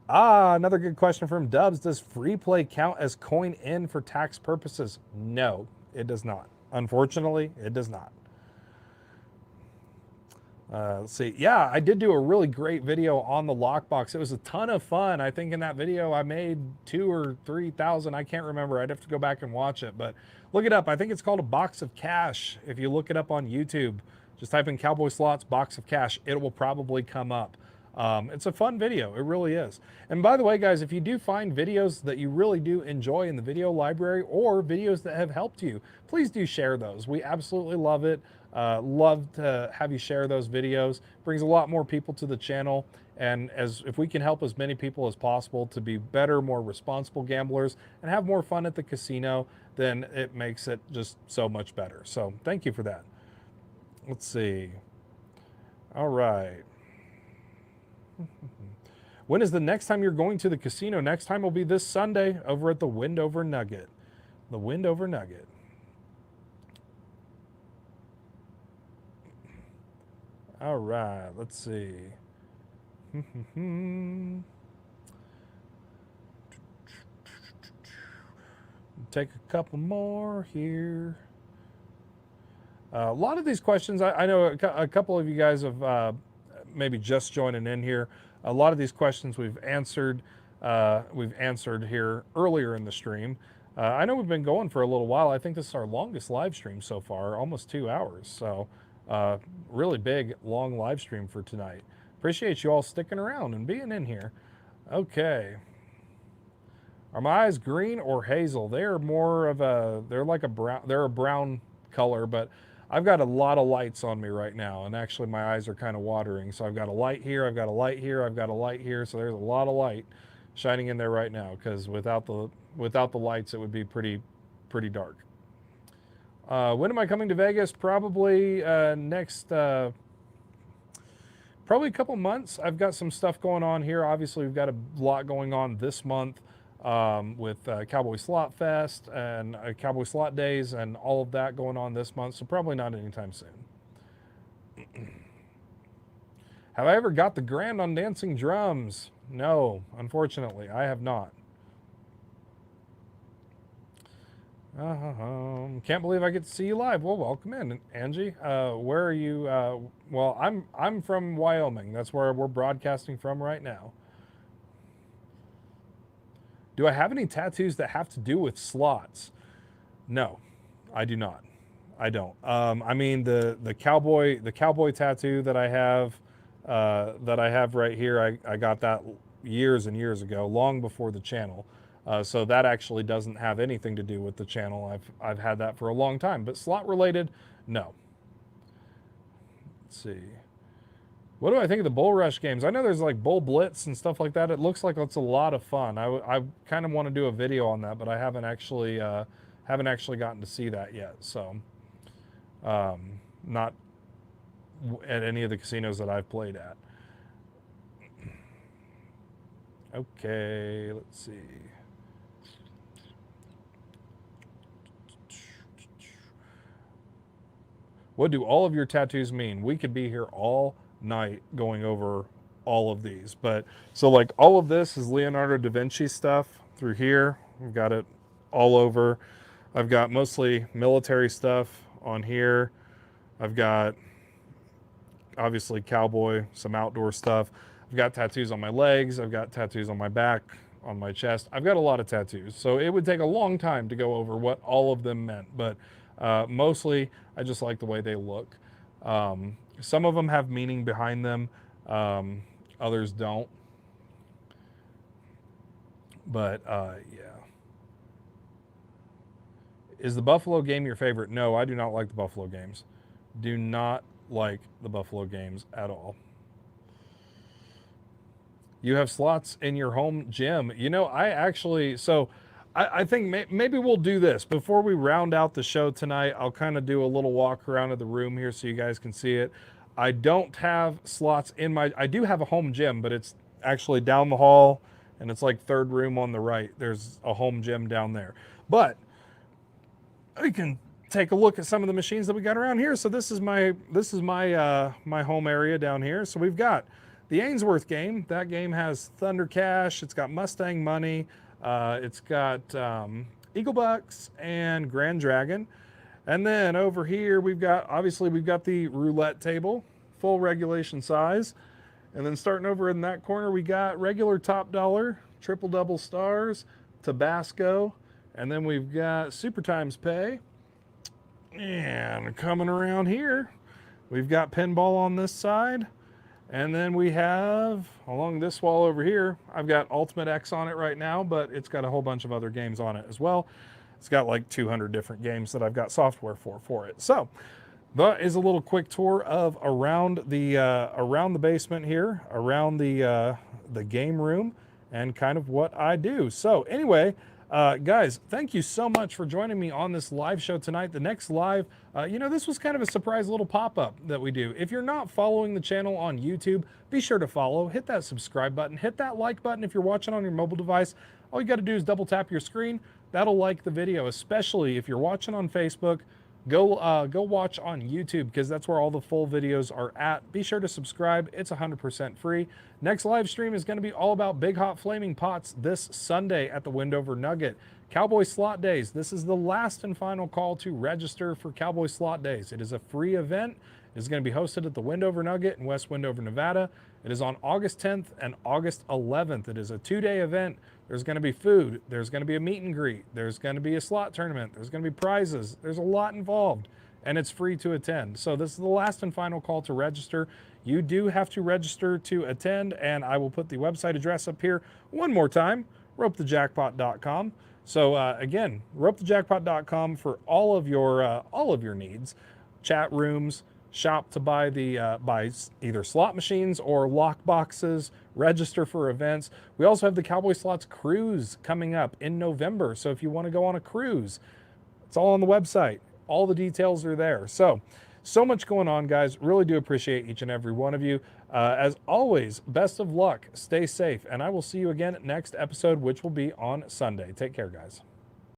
Another good question from Dubs. Does free play count as coin in for tax purposes? No, it does not. Unfortunately, it does not. Let's see. Yeah, I did do a really great video on the lockbox. It was a ton of fun. I think in that video I made 2,000 or 3,000. I can't remember. I'd have to go back and watch it, but look it up. I think it's called a box of cash. If you look it up on YouTube, just type in Cowboy Slots box of cash. It will probably come up. It's a fun video. It really is. And by the way, guys, if you do find videos that you really do enjoy in the video library, or videos that have helped you, please do share those. We absolutely love it. Love to have you share those videos. Brings a lot more people to the channel, and if we can help as many people as possible to be better, more responsible gamblers and have more fun at the casino, then it makes it just so much better. So thank you for that. Let's see. All right. When is the next time you're going to the casino? Next time will be this Sunday over at the Windover Nugget. The Windover Nugget. All right, let's see. Take a couple more here. A lot of these questions, I know a couple of you guys have maybe just joining in here. A lot of these questions we've answered here earlier in the stream. I know we've been going for a little while. I think this is our longest live stream so far, almost 2 hours. So really big, long live stream for tonight. Appreciate you all sticking around and being in here. Okay. Are my eyes green or hazel? They're more of they're like a brown, they're a brown color, but I've got a lot of lights on me right now, and actually my eyes are kind of watering. So I've got a light here, I've got a light here, I've got a light here. So there's a lot of light shining in there right now, because without the lights, it would be pretty dark. When am I coming to Vegas? Probably next, probably a couple months. I've got some stuff going on here. Obviously, we've got a lot going on this month with Cowboy Slot Fest and Cowboy Slot Days and all of that going on this month. So probably not anytime soon. Have I ever got the grand on dancing drums? No, unfortunately, I have not. Can't believe I get to see you live. Well, welcome in, Angie. Where are you? Well, I'm from Wyoming. That's where we're broadcasting from right now. Do I have any tattoos that have to do with slots? No, I do not. I don't. I mean the cowboy tattoo that I have right here. I got that years and years ago, long before the channel. So that actually doesn't have anything to do with the channel. I've had that for a long time, but slot related, no. Let's see. What do I think of the Bull Rush games? I know there's like Bull Blitz and stuff like that. It looks like it's a lot of fun. I kind of want to do a video on that, but I haven't actually Haven't actually gotten to see that yet. So not at any of the casinos that I've played at. Okay, let's see. What do all of your tattoos mean? We could be here all night going over all of these. But so like all of this is Leonardo da Vinci stuff through here. We've got it all over. I've got mostly military stuff on here. I've got obviously cowboy, some outdoor stuff. I've got tattoos on my legs. I've got tattoos on my back, on my chest. I've got a lot of tattoos. So it would take a long time to go over what all of them meant. But mostly, I just like the way they look. Some of them have meaning behind them. Others don't. But yeah. Is the Buffalo game your favorite? No, I do not like the Buffalo games. Do not like the Buffalo games at all. You have slots in your home gym. You know, I actually, so I think maybe we'll do this. Before we round out the show tonight, I'll kind of do a little walk around of the room here so you guys can see it. I don't have slots in my, I do have a home gym, but it's actually down the hall and it's like third room on the right. There's a home gym down there. But we can take a look at some of the machines that we got around here. So this is my my home area down here. So we've got the Ainsworth game. That game has Thunder Cash. It's got Mustang Money. It's got Eagle Bucks and Grand Dragon. And then over here we've got, obviously we've got the roulette table, full regulation size. And then starting over in that corner, we got regular top dollar, triple double stars, Tabasco, and then we've got Super Times Pay. And coming around here, we've got pinball on this side. And then we have, along this wall over here, I've got Ultimate X on it right now, but it's got a whole bunch of other games on it as well. It's got like 200 different games that I've got software for it. So that is a little quick tour of around the basement here, around the game room, and kind of what I do. So anyway, guys, thank you so much for joining me on this live show tonight. The next live, you know, this was kind of a surprise little pop-up that we do. If you're not following the channel on YouTube, be sure to follow, hit that subscribe button, hit that like button if you're watching on your mobile device. All you got to do is double tap your screen. That'll like the video, especially if you're watching on Facebook. Go watch on YouTube because that's where all the full videos are at. Be sure to subscribe. It's 100% free. Next live stream is going to be all about Big Hot Flaming Pots this Sunday at the Wendover Nugget. Cowboy Slot Days. This is the last and final call to register for Cowboy Slot Days. It is a free event. It is going to be hosted at the Wendover Nugget in West Wendover, Nevada. It is on August 10th and August 11th. It is a 2-day event. There's going to be food. There's going to be a meet and greet. There's going to be a slot tournament. There's going to be prizes. There's a lot involved, and it's free to attend. So this is the last and final call to register. You do have to register to attend, and I will put the website address up here one more time, ropethejackpot.com. So again, ropethejackpot.com for all of your needs, chat rooms, shop to buy buy either slot machines or lock boxes, register for events. We also have the Cowboy Slots cruise coming up in November. So if you want to go on a cruise, it's all on the website. All the details are there. So much going on, guys. Really do appreciate each and every one of you. As always, best of luck. Stay safe. And I will see you again next episode, which will be on Sunday. Take care, guys.